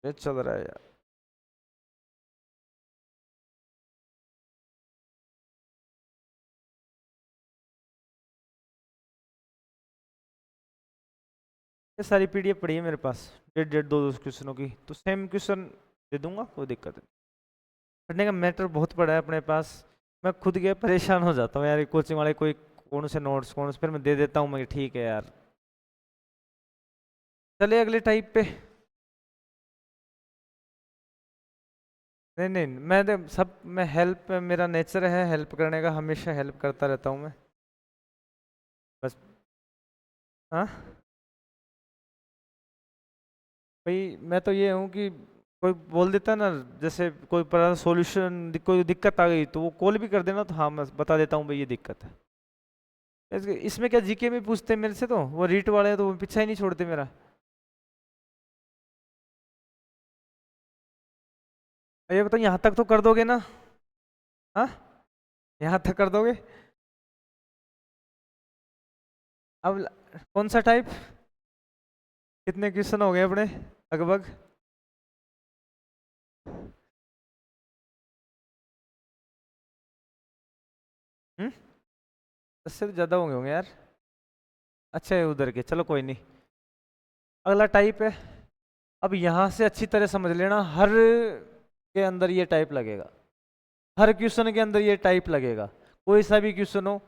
ये चल रहा है यार। ये सारी पीडीएफ पड़ी है मेरे पास, डेढ़ डेढ़ दो दो क्वेश्चनों की, तो सेम क्वेश्चन दे दूंगा, कोई दिक्कत नहीं। पढ़ने का मैटर बहुत पड़ा है अपने पास। मैं खुद के परेशान हो जाता हूँ यार, कोचिंग वाले कोई कौन से नोट्स कौन से, फिर मैं दे देता हूँ, मैं ठीक है यार। चलिए अगले टाइप पे। नहीं नहीं, मैं हेल्प, मेरा नेचर है हेल्प करने का, हमेशा हेल्प करता रहता हूँ मैं, बस। हाँ भाई, मैं तो ये हूँ कि कोई बोल देता है ना, जैसे कोई पर सॉल्यूशन कोई दिक्कत आ गई तो वो कॉल भी कर देना, तो हाँ मैं बता देता हूँ भाई ये दिक्कत है। इसमें क्या जीके में पूछते हैं मेरे से, तो वो रीट वाले हैं तो वो पीछा ही नहीं छोड़ते मेरा। ये बताओ यहाँ तक तो कर दोगे ना? हाँ, यहाँ तक कर दोगे? अब कौन सा टाइप, कितने क्वेश्चन हो गए अपने लगभग? हम्म, 10 से ज्यादा होंगे यार। अच्छा है उधर के, चलो कोई नहीं। अगला टाइप है, अब यहाँ से अच्छी तरह समझ लेना, हर के अंदर ये टाइप लगेगा, हर क्वेश्चन के अंदर ये टाइप लगेगा। कोई सा भी क्वेश्चन हो,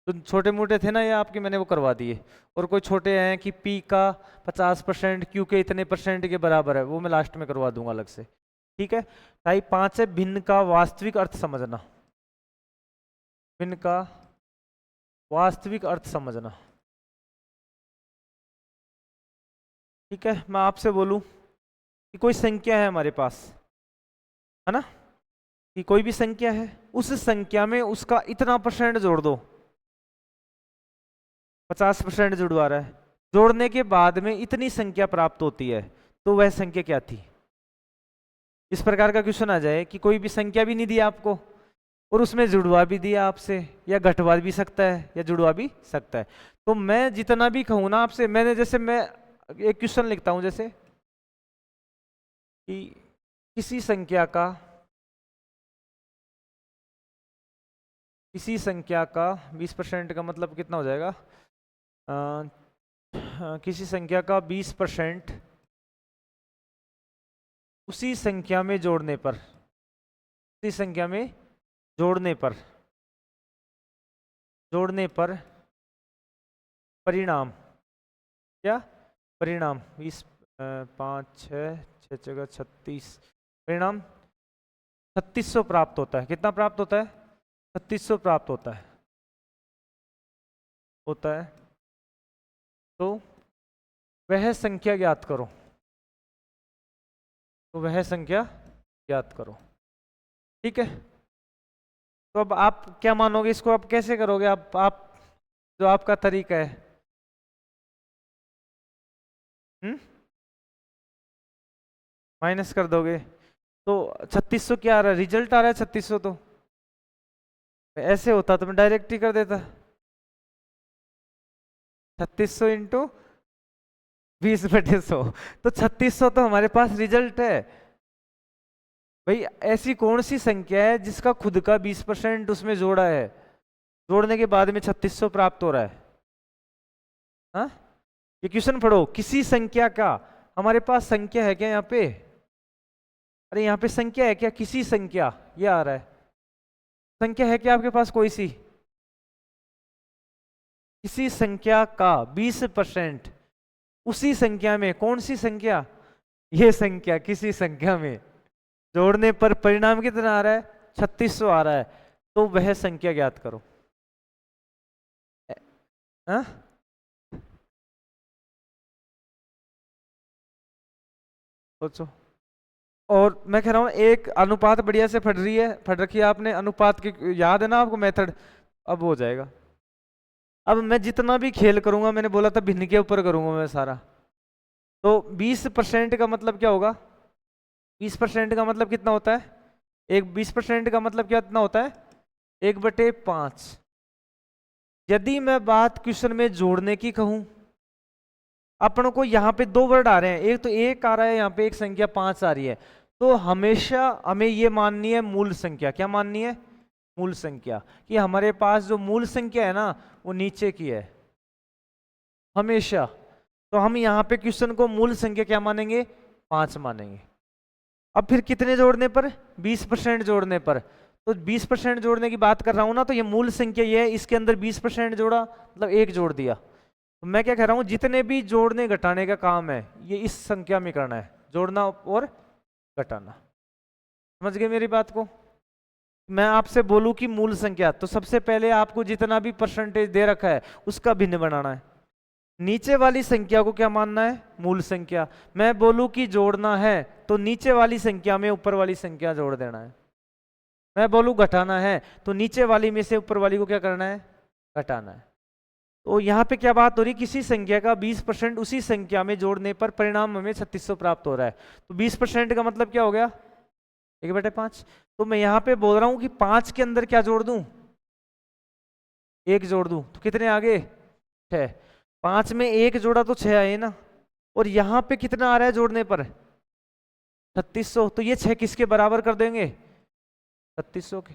तो छोटे मोटे थे ना ये आपके, मैंने वो करवा दिए। और कोई छोटे हैं कि P का 50% Q के इतने % के बराबर है, वो मैं लास्ट में करवा दूंगा अलग से। ठीक है। टाइप 5 है भिन्न का वास्तविक अर्थ समझना, भिन्न का वास्तविक अर्थ समझना। ठीक है, मैं आपसे बोलूं कि कोई संख्या है हमारे पास, है ना, कि कोई भी संख्या है, उस संख्या में उसका इतना % जोड़ दो, 50% जुड़वा रहा है, जोड़ने के बाद में इतनी संख्या प्राप्त होती है, तो वह संख्या क्या थी? इस प्रकार का क्वेश्चन आ जाए कि कोई भी संख्या भी नहीं दिया आपको और उसमें जुड़वा भी दिया आपसे, या घटवा भी सकता है या जुड़वा भी सकता है। तो मैं जितना भी कहूँ ना आपसे, मैंने जैसे मैं एक क्वेश्चन लिखता हूं जैसे कि किसी संख्या का 20% का मतलब कितना हो जाएगा? किसी संख्या का 20% उसी संख्या में जोड़ने पर, उसी संख्या में जोड़ने पर परिणाम, क्या परिणाम? 20 5 6 जगह 36, परिणाम 3600 प्राप्त होता है। कितना प्राप्त होता है? 3600 प्राप्त होता है, तो वह संख्या ज्ञात करो, तो वह संख्या ज्ञात करो। ठीक है, तो अब आप क्या मानोगे इसको, आप कैसे करोगे? आप जो आपका तरीका है, माइनस कर दोगे, तो 3600 क्या आ रहा है? रिजल्ट आ रहा है 3600। तो ऐसे होता तो मैं डायरेक्ट ही कर देता, 3600 इंटू 20/100, तो 3600 तो हमारे पास रिजल्ट है। भाई ऐसी कौन सी संख्या है जिसका खुद का 20% उसमें जोड़ा है, जोड़ने के बाद में 3600 प्राप्त हो रहा है? हाँ, ये क्वेश्चन पढ़ो, किसी संख्या का, हमारे पास संख्या है क्या यहाँ पे? अरे यहाँ पे संख्या है क्या? किसी संख्या, ये आ रहा है, संख्या है क्या आपके पास कोई सी? किसी संख्या का 20% उसी संख्या में, कौन सी संख्या? ये संख्या, किसी संख्या में जोड़ने पर परिणाम कितना आ रहा है? 3600 आ रहा है, तो वह संख्या ज्ञात करो। हाँ, सोचो। और मैं कह रहा हूँ एक अनुपात बढ़िया से फट रही है, फट रखी है आपने, अनुपात की याद है ना आपको मेथड? अब हो जाएगा। अब मैं जितना भी खेल करूंगा, मैंने बोला था भिन्न के ऊपर करूंगा मैं सारा, तो 20% का मतलब क्या होगा? 20% का मतलब कितना होता है? एक 20% का मतलब कितना होता है? 1/5। यदि मैं बात क्वेश्चन में जोड़ने की कहूं, अपन को यहाँ पे 2 वर्ड आ रहे हैं, एक तो 1 आ रहा है यहाँ पे, एक संख्या 5 आ रही है, तो हमेशा हमें ये माननी है मूल संख्या। क्या माननी है? मूल संख्या, कि हमारे पास जो मूल संख्या है ना वो नीचे की है हमेशा। तो हम यहाँ पे क्वेश्चन को मूल संख्या क्या मानेंगे? 5 मानेंगे। अब फिर कितने जोड़ने पर? 20% जोड़ने पर। तो 20% जोड़ने की बात कर रहा हूं ना, तो ये मूल संख्या ये है, इसके अंदर 20% जोड़ा मतलब 1 जोड़ दिया। तो मैं क्या कह रहा हूं, जितने भी जोड़ने घटाने का काम है ये इस संख्या में करना है, जोड़ना और घटाना। समझ गए मेरी बात को? मैं आपसे बोलूं कि मूल संख्या, तो सबसे पहले आपको जितना भी % दे रखा है उसका भिन्न बनाना है। नीचे वाली संख्या को क्या मानना है? मूल संख्या। मैं बोलूं कि जोड़ना है, तो नीचे वाली संख्या में ऊपर वाली संख्या जोड़ देना है। मैं बोलूं घटाना है, तो नीचे वाली में से ऊपर वाली को क्या करना है? घटाना है। तो यहाँ पे क्या बात हो रही? किसी संख्या का 20% उसी संख्या में जोड़ने पर परिणाम हमें 3600 प्राप्त हो रहा है। तो 20% का मतलब क्या हो गया? 1/5। तो मैं यहाँ पे बोल रहा हूँ कि 5 के अंदर क्या जोड़ दूं, 1 जोड़ दूं, तो कितने आ गए 6। 5 में 1 जोड़ा तो 6 आए ना, और यहाँ पे कितना आ रहा है जोड़ने पर 3600। तो ये 6 किसके बराबर कर देंगे 3600 के।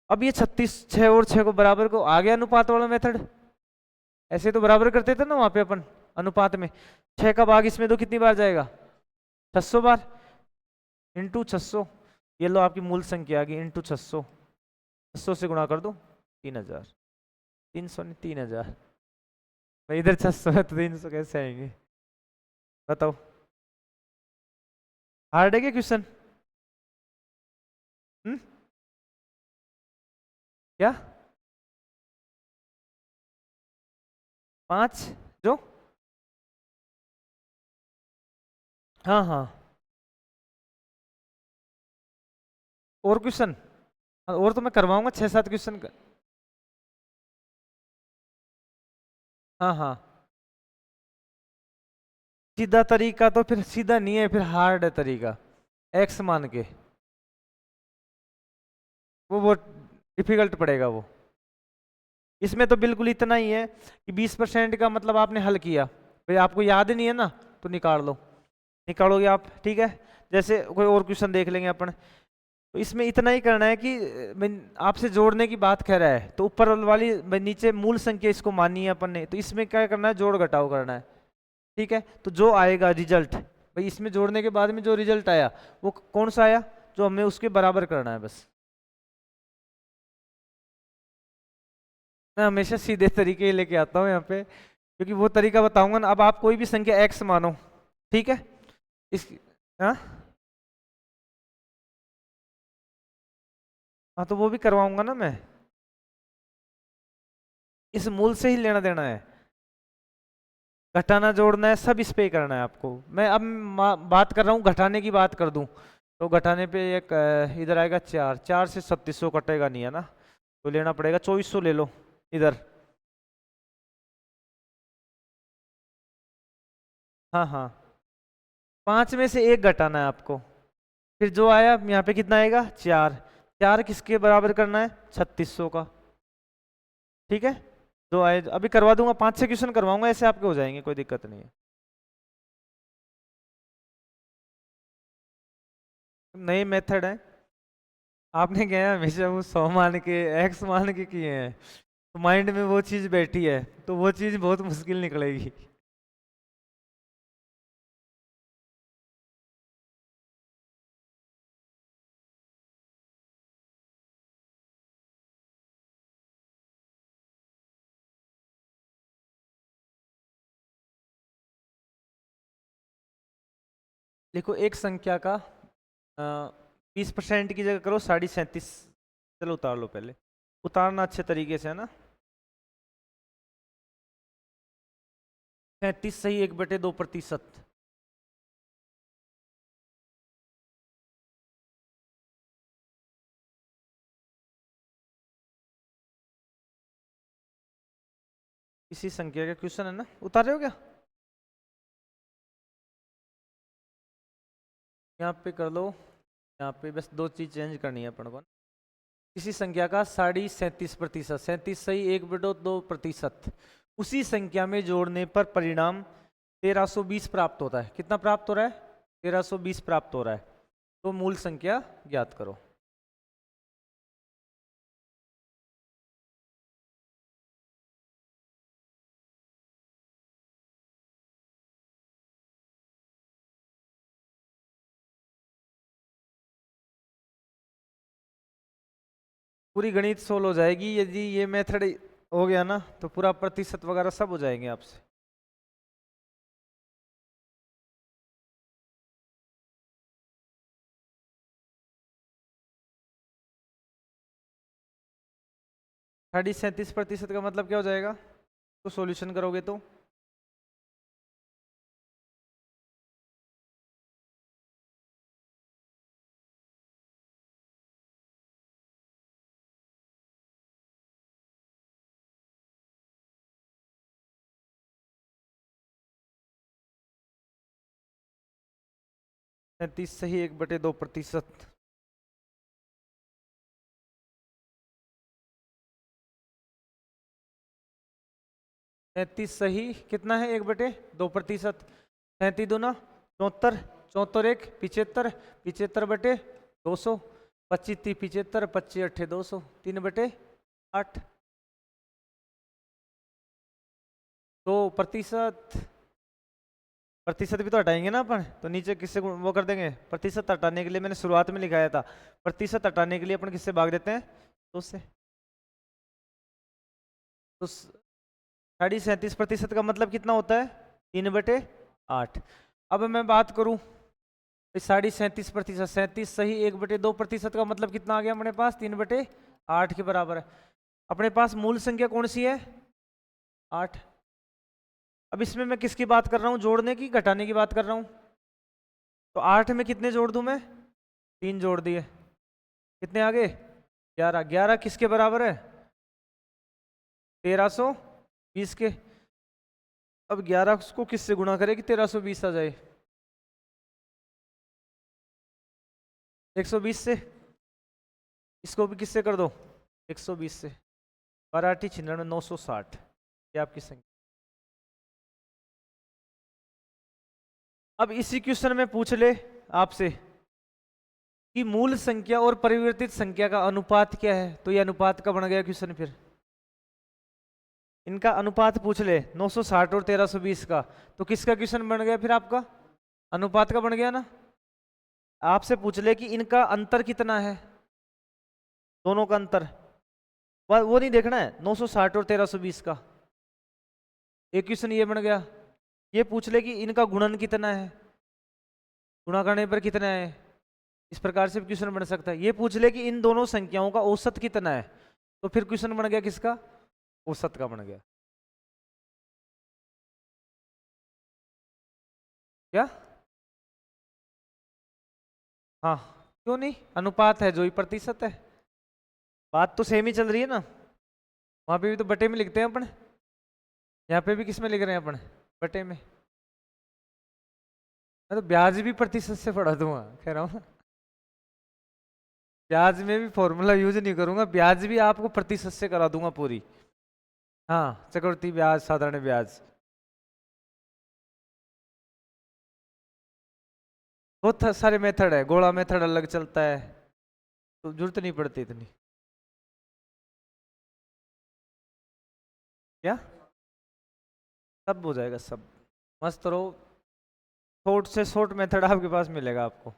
अब ये 36 6 और 6 को बराबर को आ गया अनुपात वाला मेथड। ऐसे तो बराबर करते थे ना वहां पे अपन अनुपात में, 6 का भाग इसमें दो कितनी बार जाएगा 600 बार, इंटू 600। ये लो आपकी मूल संख्या आ गई, इंटू 600, 600 से गुणा कर दो 3000, 300 नहीं 3000। भाई इधर 600 है तो 300 कैसे आएंगे बताओ। हार्ड है क्या क्वेश्चन? क्या 5 जो, हाँ हाँ, और क्वेश्चन, और तो मैं करवाऊंगा 6-7 क्वेश्चन। हाँ हाँ, सीधा तरीका तो फिर सीधा नहीं है, फिर हार्ड है तरीका, एक्स मान के, वो बहुत डिफिकल्ट पड़ेगा वो। इसमें तो बिल्कुल इतना ही है कि 20% का मतलब आपने हल किया, भाई आपको याद नहीं है ना तो निकाल लो, निकालोगे आप, ठीक है। जैसे कोई और क्वेश्चन देख लेंगे अपन, तो इसमें इतना ही करना है कि आपसे जोड़ने की बात कह रहा है तो ऊपर वाली नीचे मूल संख्या इसको माननी है अपन ने, तो इसमें क्या करना है जोड़ घटाव करना है, ठीक है। तो जो आएगा रिजल्ट, भाई इसमें जोड़ने के बाद में जो रिजल्ट आया वो कौन सा आया, जो हमें उसके बराबर करना है बस। मैं हमेशा सीधे तरीके लेके आता हूँ यहाँ पे, क्योंकि वो तरीका बताऊंगा ना। अब आप कोई भी संख्या x मानो, ठीक है, इस, हाँ हाँ, तो वो भी करवाऊंगा ना मैं, इस मूल से ही लेना देना है, घटाना जोड़ना है सब इस पे ही करना है आपको। मैं अब बात कर रहा हूँ घटाने की बात कर दूं, तो घटाने पे एक इधर आएगा 4, 4 से 3600 कटेगा नहीं है ना, तो लेना पड़ेगा 2400 ले लो इधर। हाँ हाँ, 5 में से 1 घटाना है आपको, फिर जो आया यहाँ पे कितना आएगा 4, 4 किसके बराबर करना है 3600 का, ठीक है। जो आए अभी करवा दूंगा, 5-6 क्वेश्चन करवाऊंगा, ऐसे आपके हो जाएंगे, कोई दिक्कत नहीं है। नए मेथड है, आपने क्या है हमेशा वो 100 मान के x मान के किए हैं, तो माइंड में वो चीज बैठी है, तो वो चीज बहुत मुश्किल निकलेगी। देखो एक संख्या का 20% की जगह करो 37.5, चलो उतार लो पहले, उतारना अच्छे तरीके से है ना। 37 सही 1/2%। इसी संख्या का क्वेश्चन है ना, उतार रहे हो क्या, यहाँ पे कर लो, यहाँ पे बस दो चीज चेंज करनी है अपन को। किसी संख्या का 37.5%, 37 सही 1/2%, उसी संख्या में जोड़ने पर परिणाम 1320 प्राप्त होता है। कितना प्राप्त हो रहा है 1320 प्राप्त हो रहा है, तो मूल संख्या ज्ञात करो। पूरी गणित सोल्व हो जाएगी यदि ये मेथड हो गया ना, तो पूरा प्रतिशत वगैरह सब हो जाएंगे आपसे। 37.5% का मतलब क्या हो जाएगा, तो सॉल्यूशन करोगे तो सैंतीस सही 1/2%। 37 सही कितना है 1/2%। 37 दूना 74, 74 1 75, 75 बटे 200, 25 30 75, 25 8 200, 3/8। तो प्रतिशत भी तो हटाएंगे ना अपन, तो नीचे किससे वो कर देंगे। प्रतिशत हटाने के लिए मैंने शुरुआत में लिखाया था, प्रतिशत हटाने के लिए अपन किससे भाग देते हैं, 2 से। तो 37.5% का मतलब कितना होता है 3/8। अब मैं बात करूं 37.5%, 37 सही 1/2% का मतलब कितना आ गया अपने पास 3/8 के बराबर है। अपने पास मूल संख्या कौन सी है 8। अब इसमें मैं किसकी बात कर रहा हूं, जोड़ने की घटाने की बात कर रहा हूं। तो 8 में कितने जोड़ दूं मैं, 3 जोड़ दिए, कितने आ गए 11। 11 किसके बराबर है 1320 के। अब 11 को किससे गुणा करें कि 1320 आ जाए, 120 से। इसको भी किससे कर दो 120 से। 12 8 96 960, ये आपकी संख्या। अब इसी क्वेश्चन में पूछ ले आपसे कि मूल संख्या और परिवर्तित संख्या का अनुपात क्या है, तो ये अनुपात का बन गया क्वेश्चन। फिर इनका अनुपात पूछ ले 960 और 1320 का, तो किसका क्वेश्चन बन गया फिर आपका, अनुपात का बन गया ना। आपसे पूछ ले कि इनका अंतर कितना है, दोनों का अंतर, वो नहीं देखना है 960 और 1320 का। एक क्वेश्चन ये बन गया। ये पूछ ले कि इनका गुणन कितना है, गुणा करने पर कितना है, इस प्रकार से क्वेश्चन बन सकता है। ये पूछ ले कि इन दोनों संख्याओं का औसत कितना है, तो फिर क्वेश्चन बन गया किसका, औसत का बन गया। क्या, हाँ क्यों नहीं, अनुपात है जो ही प्रतिशत है। बात तो सेम ही चल रही है ना, वहां पे भी तो बटे में लिखते हैं अपन, यहाँ पे भी किस में लिख रहे हैं अपन, बटे में। मैं तो ब्याज भी प्रतिशत से पढ़ा दूंगा, कह रहा हूँ ब्याज में भी फॉर्मूला यूज नहीं करूंगा, ब्याज भी आपको प्रतिशत से करा दूंगा पूरी। हाँ चक्रवृद्धि ब्याज, साधारण ब्याज, बहुत सारे मेथड है, गोला मेथड अलग चलता है, तो जरूरत नहीं पड़ती इतनी। क्या, सब हो जाएगा सब, मस्त रहो। शॉर्ट से शॉर्ट मेथड आपके पास मिलेगा आपको।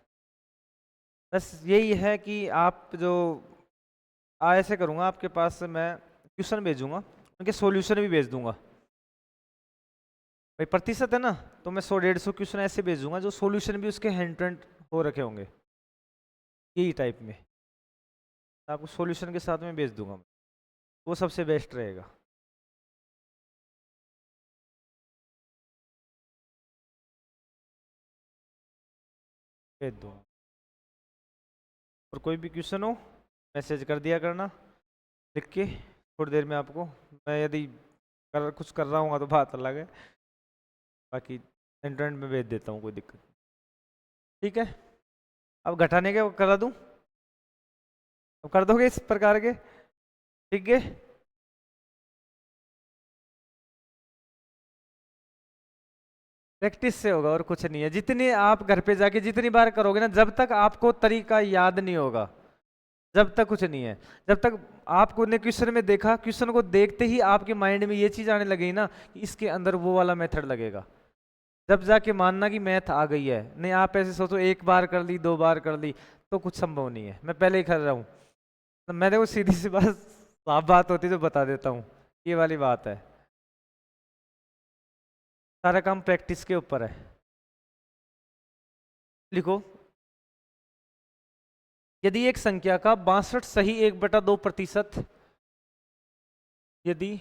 बस यही है कि आप जो ऐसे करूंगा, आपके पास से मैं क्वेश्चन भेजूंगा, उनके सॉल्यूशन भी भेज दूंगा। भाई प्रतिशत है ना, तो मैं 100 150 क्वेश्चन ऐसे भेजूंगा जो सॉल्यूशन भी उसके हैंड टू हैंड हो रखे होंगे यही टाइप में, आपको सॉल्यूशन के साथ में भेज दूंगा, वो सबसे बेस्ट रहेगा। भेज दूंगा। और कोई भी क्वेश्चन हो मैसेज कर दिया करना लिख के, थोड़ी देर में आपको, मैं यदि कुछ कर रहा हूँ तो बात अलग है, बाकी इंटरनेट में भेज देता हूँ, कोई दिक्कत नहीं। ठीक है, अब घटाने के करा दूँ, अब कर दोगे इस प्रकार के, ठीक है। प्रैक्टिस से होगा और कुछ नहीं है, जितनी आप घर पे जाके जितनी बार करोगे ना, जब तक आपको तरीका याद नहीं होगा, जब तक कुछ नहीं है। जब तक आपको ने क्वेश्चन में देखा, क्वेश्चन को देखते ही आपके माइंड में ये चीज आने लगेगी ना कि इसके अंदर वो वाला मेथड लगेगा, जब जाके मानना कि मैथ आ गई है। नहीं आप ऐसे सोचो एक बार कर ली 2 बार कर ली, तो कुछ संभव नहीं है। मैं पहले ही कर रहा हूँ, तो मैं देखो सीधी सी बात, साफ बात होती तो बता देता हूँ, ये वाली बात है। सारा काम प्रैक्टिस के ऊपर है। लिखो, यदि एक संख्या का 62 सही 1/2%, यदि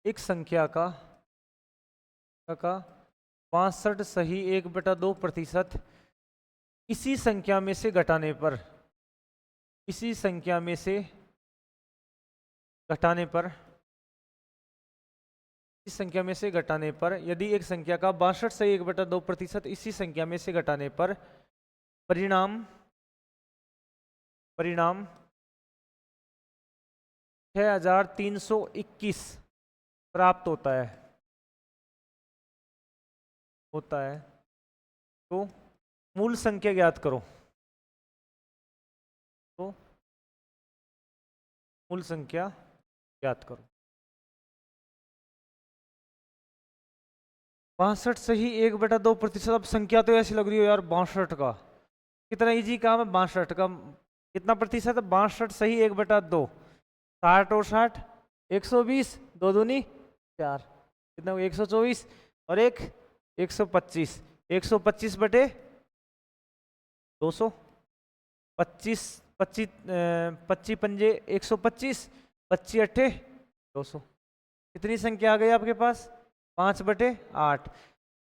एक संख्या का 62 सही 1/2% इसी संख्या में से घटाने पर, इसी संख्या में से घटाने पर, इस संख्या में से घटाने पर, यदि एक संख्या का 62 सही 1/2% इसी संख्या में से घटाने पर परिणाम 6321 प्राप्त होता है तो मूल संख्या ज्ञात करो। तो मूल संख्या ज्ञात करो। 62 से ही 1/2%। अब संख्या तो ऐसी लग रही हो यार 62 का कितना इजी काम है। 62 का कितना प्रतिशत है? 62 सही 1/2। 60 और 60 120, 2 दूनी 4, कितना हुआ? 124 और 125। 125 बटे 200। 25 25 25 पंजे 125, 25 अट्ठे 200। कितनी संख्या आ गई आपके पास? 5/8।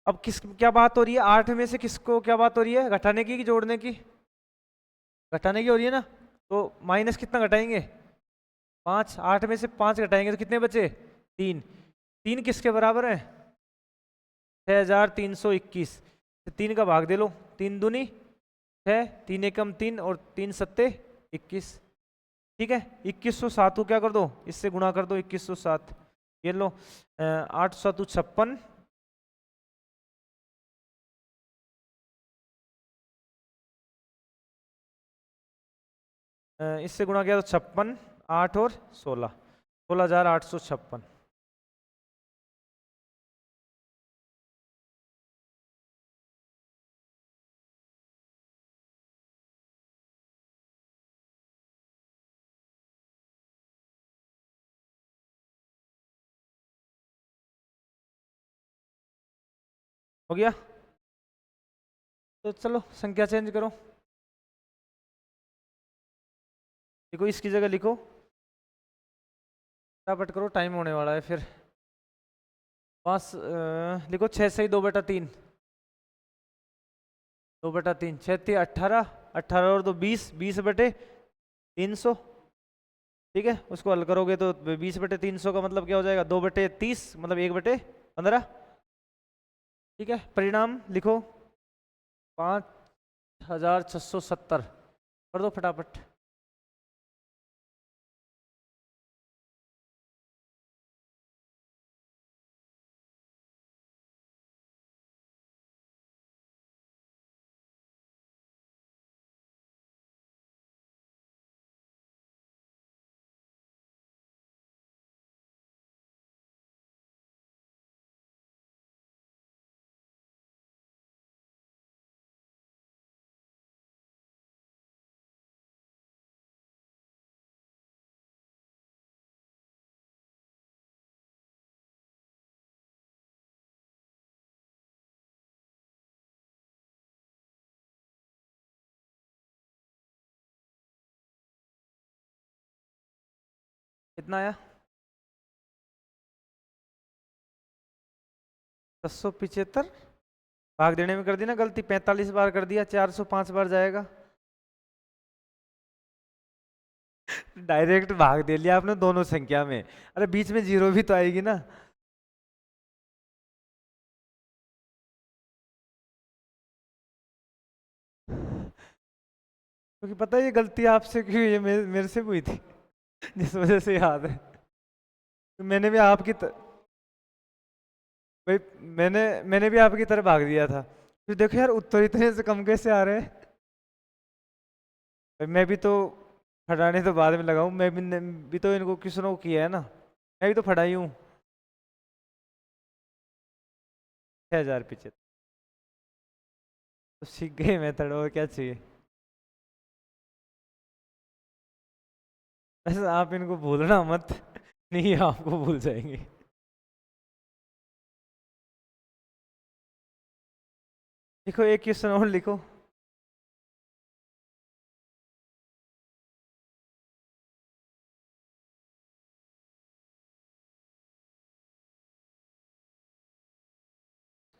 अब क्या बात हो रही है? 8 में से किसको क्या बात हो रही है? घटाने की कि जोड़ने की? घटाने की हो रही है ना। तो माइनस कितना घटाएंगे? 5। 8 में से 5 घटाएंगे तो कितने बचे? 3। 3 किसके बराबर है? 6321। 3 का भाग दे लो। 3 दूनी 6, 3 एकम 3 और 3 सत्ते 21। ठीक है, 2107 को क्या कर दो? इससे गुणा कर दो 2107। ये लो 8 7 56। इससे गुणा किया तो 56, 8 और 16, 16,856। हो गया? तो चलो संख्या चेंज करो। लिखो, इसकी जगह लिखो, फटाफट करो, टाइम होने वाला है फिर। 5 लिखो 6 सही 2/3। 2/3 6 18, 18 और 2 20, 20/300। ठीक है, उसको हल करोगे तो 20/300 का मतलब क्या हो जाएगा? 2/30 मतलब 1/15। ठीक है, परिणाम लिखो 5670। कर दो फटाफट। कितना आया? 1075। भाग देने में कर दी ना गलती, 45 बार कर दिया, 405 बार जाएगा। डायरेक्ट भाग दे लिया आपने दोनों संख्या में। अरे बीच में जीरो भी तो आएगी ना। क्योंकि पता है ये गलती आपसे क्यों, ये मेरे से हुई थी जिस वजह से याद है। तो मैंने भी आपकी भाई मैंने भी आपकी तरह भाग दिया था। फिर देखो यार उत्तर इतने से कम कैसे आ रहे हैं। भाई मैं भी तो फटाने तो बाद में लगाऊं, भी तो इनको किसनों को किया है ना। मैं भी तो फटाई हूँ। 6075। तो सीख गए मेथड, और क्या चाहिए। वैसे आप इनको भूलना मत, नहीं आपको भूल जाएंगे। लिखो एक क्वेश्चन और लिखो।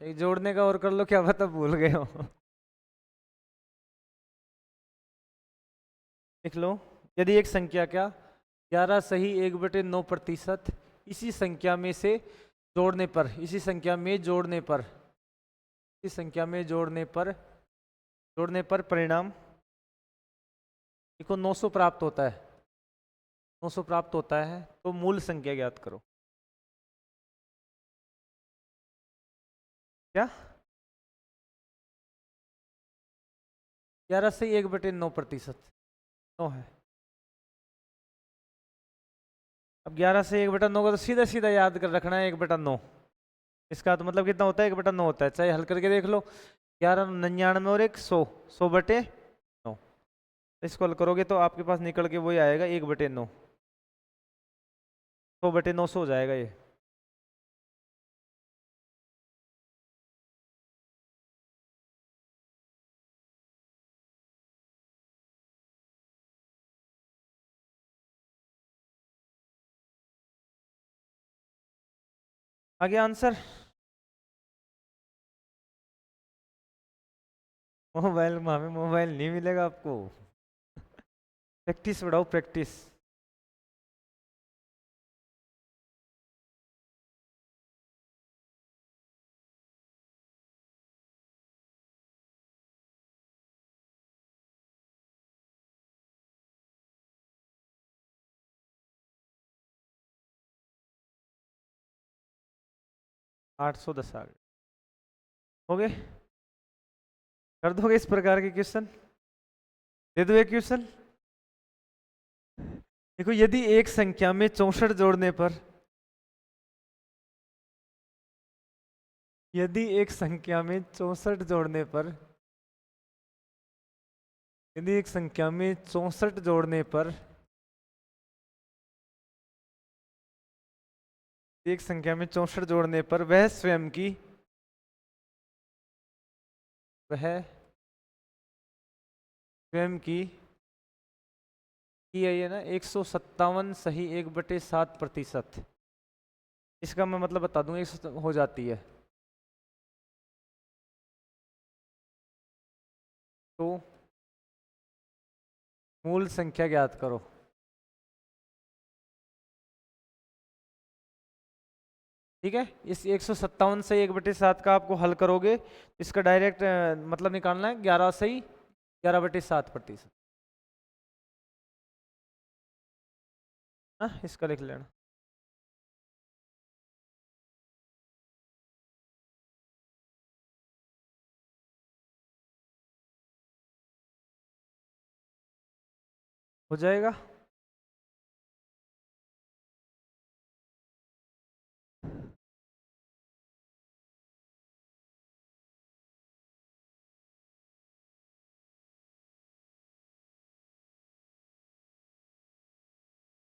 एक जोड़ने का और कर लो, क्या पता भूल गए हो। लिख लो, यदि एक संख्या क्या 11 सही 1/9% इसी संख्या में से जोड़ने पर, इसी संख्या में जोड़ने पर, इसी संख्या में जोड़ने पर परिणाम देखो 900 प्राप्त होता है, 900 प्राप्त होता है, तो मूल संख्या ज्ञात करो। क्या 11 से 1/9%, 9 है। अब 11 से 1/9 का तो सीधा सीधा याद कर रखना है 1/9। इसका तो मतलब कितना होता है 1/9 होता है, चाहे हल करके देख लो। 11 99 और 1 100, 100/9। इसको हल करोगे तो आपके पास निकल के वही आएगा 1/9, 100/900 हो जाएगा ये। आगे आंसर। मोबाइल में मोबाइल नहीं मिलेगा आपको। प्रैक्टिस बढ़ाओ, प्रैक्टिस। आठ सौ दस आ गए, हो गए। कर दोगे इस प्रकार के क्वेश्चन? दे दो एक क्वेश्चन। देखो यदि एक संख्या में 64 जोड़ने पर, यदि एक संख्या में 64 जोड़ने पर, यदि एक संख्या में 64 जोड़ने पर, एक संख्या में 64 जोड़ने पर वह स्वयं की, वह स्वयं की है ये ना 157 सही 1/7%। इसका मैं मतलब बता दूंगा, 100 हो जाती है तो मूल संख्या ज्ञात करो। ठीक है, इस 157 से 1/7 का आपको हल करोगे, इसका डायरेक्ट मतलब निकालना है 11 सही 11/7%। हाँ, इसका लिख लेना। हो जाएगा।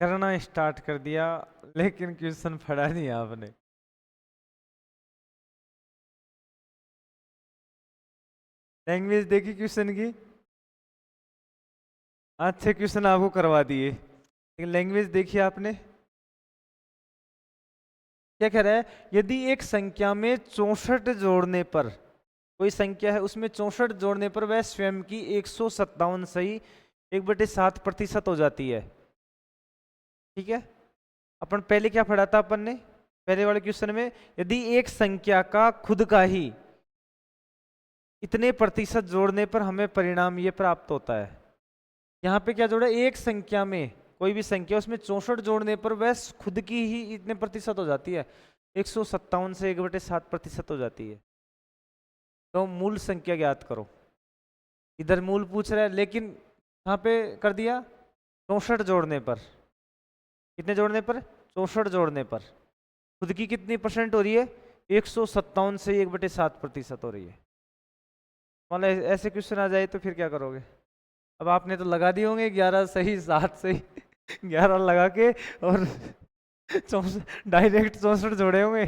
करना स्टार्ट कर दिया, लेकिन क्वेश्चन पढ़ा नहीं आपने। लैंग्वेज देखी क्वेश्चन की, अच्छे क्वेश्चन आपको करवा दिए, लेकिन लैंग्वेज देखी आपने। क्या कह रहा है, यदि एक संख्या में 64 जोड़ने पर, कोई संख्या है उसमें 64 जोड़ने पर वह स्वयं की 157 सही 1/7% हो जाती है। ठीक है, अपन पहले क्या पढ़ा था अपन ने पहले वाले क्वेश्चन में, यदि एक संख्या का खुद का ही इतने प्रतिशत जोड़ने पर हमें परिणाम ये प्राप्त होता है। यहाँ पे क्या जोड़ा, एक संख्या में कोई भी संख्या उसमें 64 जोड़ने पर वह खुद की ही इतने प्रतिशत हो जाती है, 157 से 1/7% हो जाती है। तो मूल संख्या ज्ञात करो। इधर मूल पूछ रहा है, लेकिन यहाँ पे कर दिया 64 जोड़ने पर, कितने जोड़ने पर, 64 जोड़ने पर खुद की कितनी परसेंट हो रही है, 157 से 1/7% हो रही है। मान लो ऐसे क्वेश्चन आ जाए तो फिर क्या करोगे? अब आपने तो लगा दिए होंगे 11 सही 7 सही 11 लगा के, और 64 डायरेक्ट 64 जोड़े होंगे।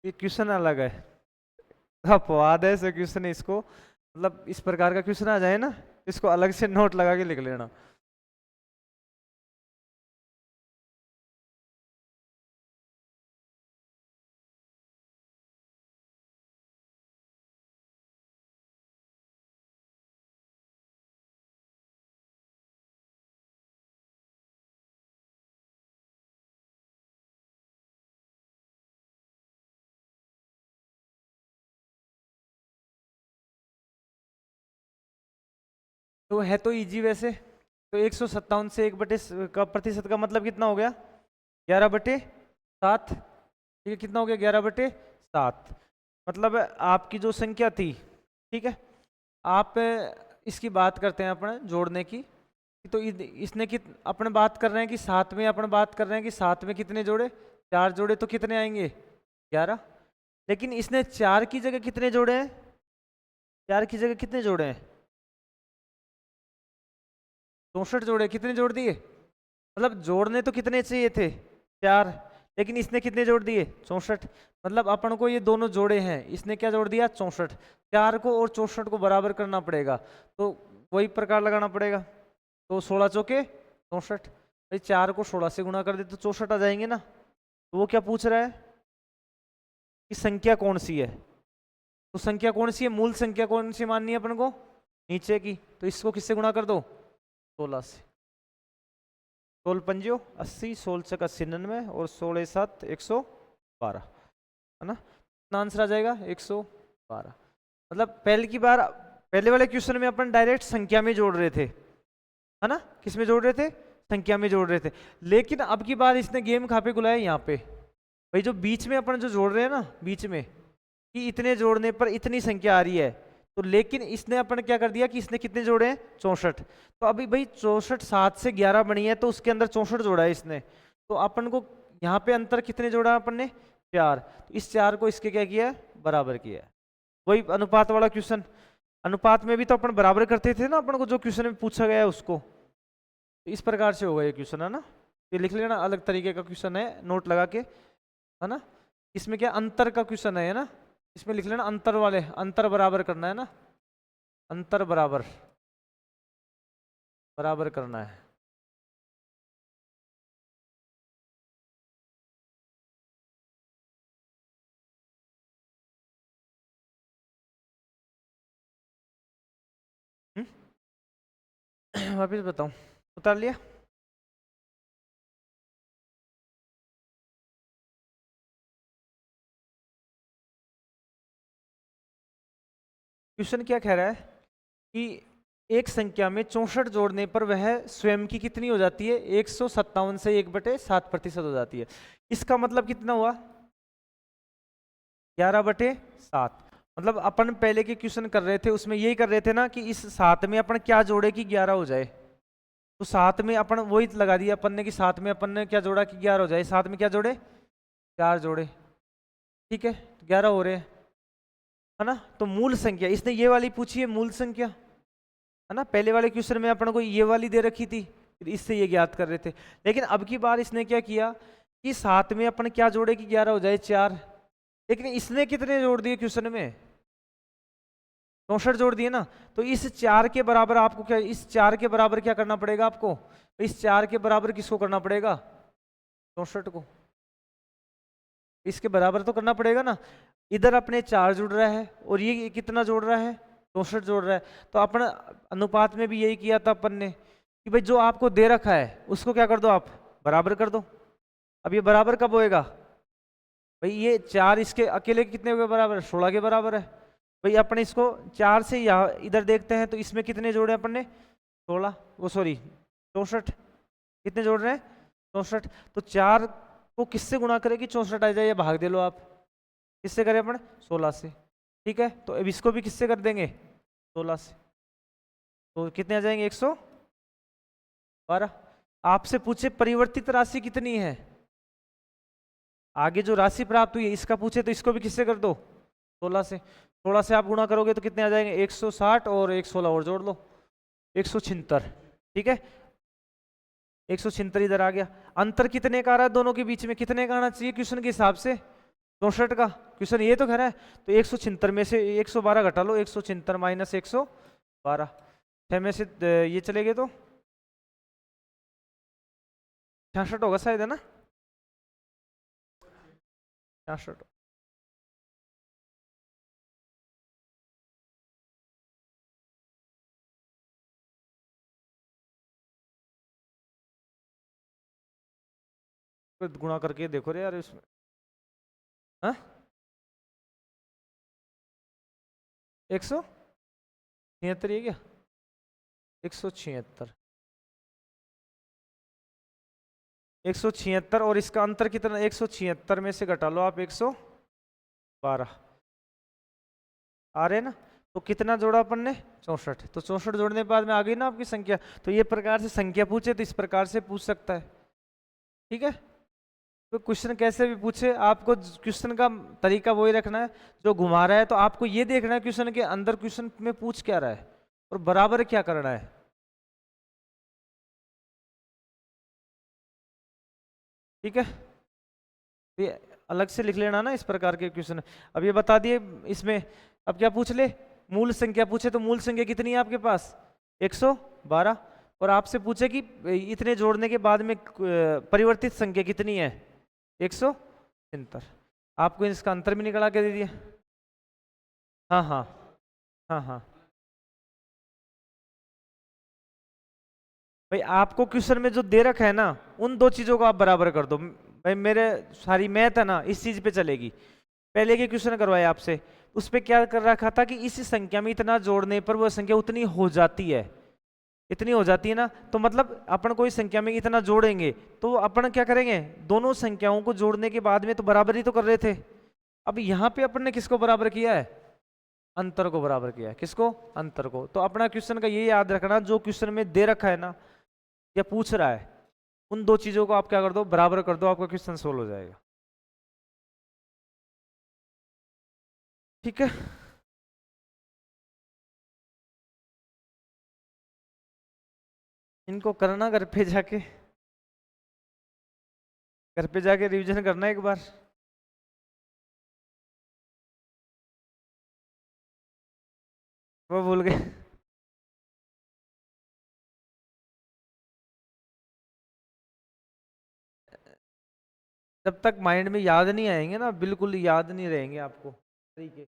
ये क्वेश्चन अलग है, अपवाद है ऐसे क्वेश्चन। इसको मतलब इस प्रकार का क्वेश्चन आ जाए ना, इसको अलग से नोट लगा के लिख लेना। तो है तो इजी वैसे। तो 157 से 1 बटे का प्रतिशत का मतलब कितना हो गया, 11/। 7, ठीक है, कितना हो गया 11/7। मतलब आपकी जो संख्या थी, ठीक है, आप इसकी बात करते हैं अपन जोड़ने की, तो इसने अपन बात कर रहे हैं कि 7 में, अपन बात कर रहे हैं कि 7 में कितने जोड़े, 4 जोड़े, तो कितने आएंगे 11। लेकिन इसने 4 की जगह कितने जोड़े हैं, 4 की जगह कितने जोड़े हैं, 64 जोड़े। कितने जोड़ दिए, मतलब जोड़ने तो कितने चाहिए थे 4, लेकिन इसने कितने जोड़ दिए 64। मतलब अपन को ये दोनों जोड़े हैं, इसने क्या जोड़ दिया 64। 4 को और 64 को बराबर करना पड़ेगा, तो वही प्रकार लगाना पड़ेगा। तो 16 चौके 64, भाई 4 को 16 से गुणा कर दे तो 64 आ जाएंगे ना। तो वो क्या पूछ रहा है कि संख्या कौन सी है, तो संख्या कौन सी है, मूल संख्या कौन सी माननी है अपन को, नीचे की। तो इसको किससे गुणा कर दो 16 से। 16 पंजियो 80, 16 चक 80 99 और 16 7 112, है ना। कितना आंसर आ जाएगा 112। मतलब पहले वाले क्वेश्चन में अपन डायरेक्ट संख्या में जोड़ रहे थे, है ना, किस में जोड़ रहे थे, संख्या में जोड़ रहे थे। लेकिन अब की बार इसने गेम कहाँ पे बुलाया, यहाँ पे। भाई जो बीच में अपन जो जोड़ रहे हैं ना, बीच में कि इतने जोड़ने पर इतनी संख्या आ रही है, तो लेकिन इसने अपन क्या कर दिया कि इसने कितने जोड़े हैं 64। तो अभी भाई 64 7 से 11 बनी है, तो उसके अंदर 64 जोड़ा है इसने। तो अपन को यहाँ पे अंतर कितने जोड़ा अपन ने 4, तो इस 4 को इसके क्या किया है बराबर किया है। वही अनुपात वाला क्वेश्चन, अनुपात में भी तो अपन बराबर करते थे ना, अपन को जो क्वेश्चन में पूछा गया है उसको। तो इस प्रकार से होगा ये क्वेश्चन, है ना। ये लिख लेना, अलग तरीके का क्वेश्चन है, नोट लगा के, है ना। इसमें क्या अंतर का क्वेश्चन है ना, इसमें लिख लेना अंतर वाले, अंतर बराबर करना है ना, अंतर बराबर बराबर करना है। वापिस बताऊं, उतार लिया। क्वेश्चन क्या कह रहा है कि एक संख्या में 64 जोड़ने पर वह स्वयं की कितनी हो जाती है, 157 से 1/7% हो जाती है। इसका मतलब कितना हुआ 11/7। मतलब अपन पहले के क्वेश्चन कर रहे थे उसमें यही कर रहे थे ना कि इस 7 में अपन क्या जोड़े कि 11 हो जाए। तो 7 में अपन वही लगा दिया अपन ने कि 7 में अपन ने क्या जोड़ा कि 11 हो जाए। 7 में क्या जोड़े 4 जोड़े, ठीक है, 11 हो रहे हैं, है ना। तो मूल संख्या इसने ये वाली पूछी है, मूल संख्या, है ना। पहले वाले क्वेश्चन में अपन को ये वाली दे रखी थी, फिर इससे ये ज्ञात कर रहे थे। लेकिन अब की बार इसने क्या किया कि 7 में अपन क्या जोड़े कि 11 हो जाए 4, लेकिन इसने कितने जोड़ दिए क्वेश्चन में 64 जोड़ दिए ना। तो इस 4 के बराबर आपको क्या, इस 4 के बराबर क्या करना पड़ेगा आपको, इस 4 के बराबर किसको करना पड़ेगा 64 को, इसके बराबर तो करना पड़ेगा ना। इधर अपने 4 जुड़ रहा है और ये कितना जोड़ रहा है 64 जोड़ रहा है। तो अपन अनुपात में भी यही किया था अपन ने कि भाई जो आपको दे रखा है उसको क्या कर दो आप बराबर कर दो। अब ये बराबर कब होएगा भाई, ये 4 इसके अकेले कितने हो गए बराबर 16 के बराबर है। भाई अपन इसको 4 से यहाँ इधर देखते हैं तो इसमें कितने जोड़े अपन ने 16, वो सॉरी 64, कितने जोड़ रहे हैं 64। तो 4 को किससे गुणा करें कि 64 आ जाए, ये भाग दे लो आप, किससे करें अपन 16 से, ठीक है। तो अब इसको भी किससे कर देंगे 16 से, तो कितने आ जाएंगे 112। आपसे पूछे परिवर्तित राशि कितनी है, आगे जो राशि प्राप्त हुई है इसका पूछे तो इसको भी किससे कर दो 16 से। 16 से आप गुणा करोगे तो कितने आ जाएंगे 160 और 116 और जोड़ लो 176, ठीक है। 176 इधर आ गया। अंतर कितने का आ रहा है दोनों के बीच में, कितने का आना चाहिए क्वेश्चन के हिसाब से 64 का, क्वेश्चन ये तो कह रहा है। तो 176 में से 112 घटा लो, 176 माइनस 112, 6 में से ये चले गए तो 66 होगा शायद, है ना 66। गुणा करके देखो रे यार इसमें, हाँ 176 है क्या 176, 176 और इसका अंतर कितना, 176 में से घटा लो आप 112 आ रहे ना। तो कितना जोड़ा अपन ने, 64। तो 64 जोड़ने के बाद में आ गई ना आपकी संख्या। तो ये प्रकार से संख्या पूछे तो इस प्रकार से पूछ सकता है, ठीक है। तो क्वेश्चन कैसे भी पूछे, आपको क्वेश्चन का तरीका वही रखना है जो घुमा रहा है। तो आपको ये देखना है क्वेश्चन के अंदर क्वेश्चन में पूछ क्या रहा है और बराबर क्या करना है, ठीक है। तो ये अलग से लिख लेना ना इस प्रकार के क्वेश्चन। अब ये बता दिए इसमें, अब क्या पूछ ले, मूल संख्या पूछे तो मूल संख्या कितनी है आपके पास, 112। और आपसे पूछे कि इतने जोड़ने के बाद में परिवर्तित संख्या कितनी है, 173। आपको इसका अंतर भी निकला के दे दिया। हाँ हाँ हाँ हाँ भाई, आपको क्वेश्चन में जो दे रखा है ना, उन दो चीजों को आप बराबर कर दो भाई। मेरे सारी मैथ है ना इस चीज पे चलेगी। पहले के क्वेश्चन करवाए आपसे, उस पे क्या कर रखा था कि इस संख्या में इतना जोड़ने पर वो संख्या उतनी हो जाती है, इतनी हो जाती है ना। तो मतलब अपन कोई संख्या में इतना जोड़ेंगे तो अपन क्या करेंगे, दोनों संख्याओं को जोड़ने के बाद में तो बराबर ही तो कर रहे थे। अब यहाँ पे अपन ने किसको बराबर किया है, अंतर को बराबर किया है। किसको, अंतर को। तो अपना क्वेश्चन का ये याद रखना, जो क्वेश्चन में दे रखा है ना या पूछ रहा है, उन दो चीजों को आप क्या कर दो, बराबर कर दो, आपका क्वेश्चन सोल्व हो जाएगा, ठीक है। इनको करना घर पे जाके, घर पे जाके रिवीजन करना एक बार। वो भूल गए, जब तक माइंड में याद नहीं आएंगे ना, बिल्कुल याद नहीं रहेंगे आपको तरीके।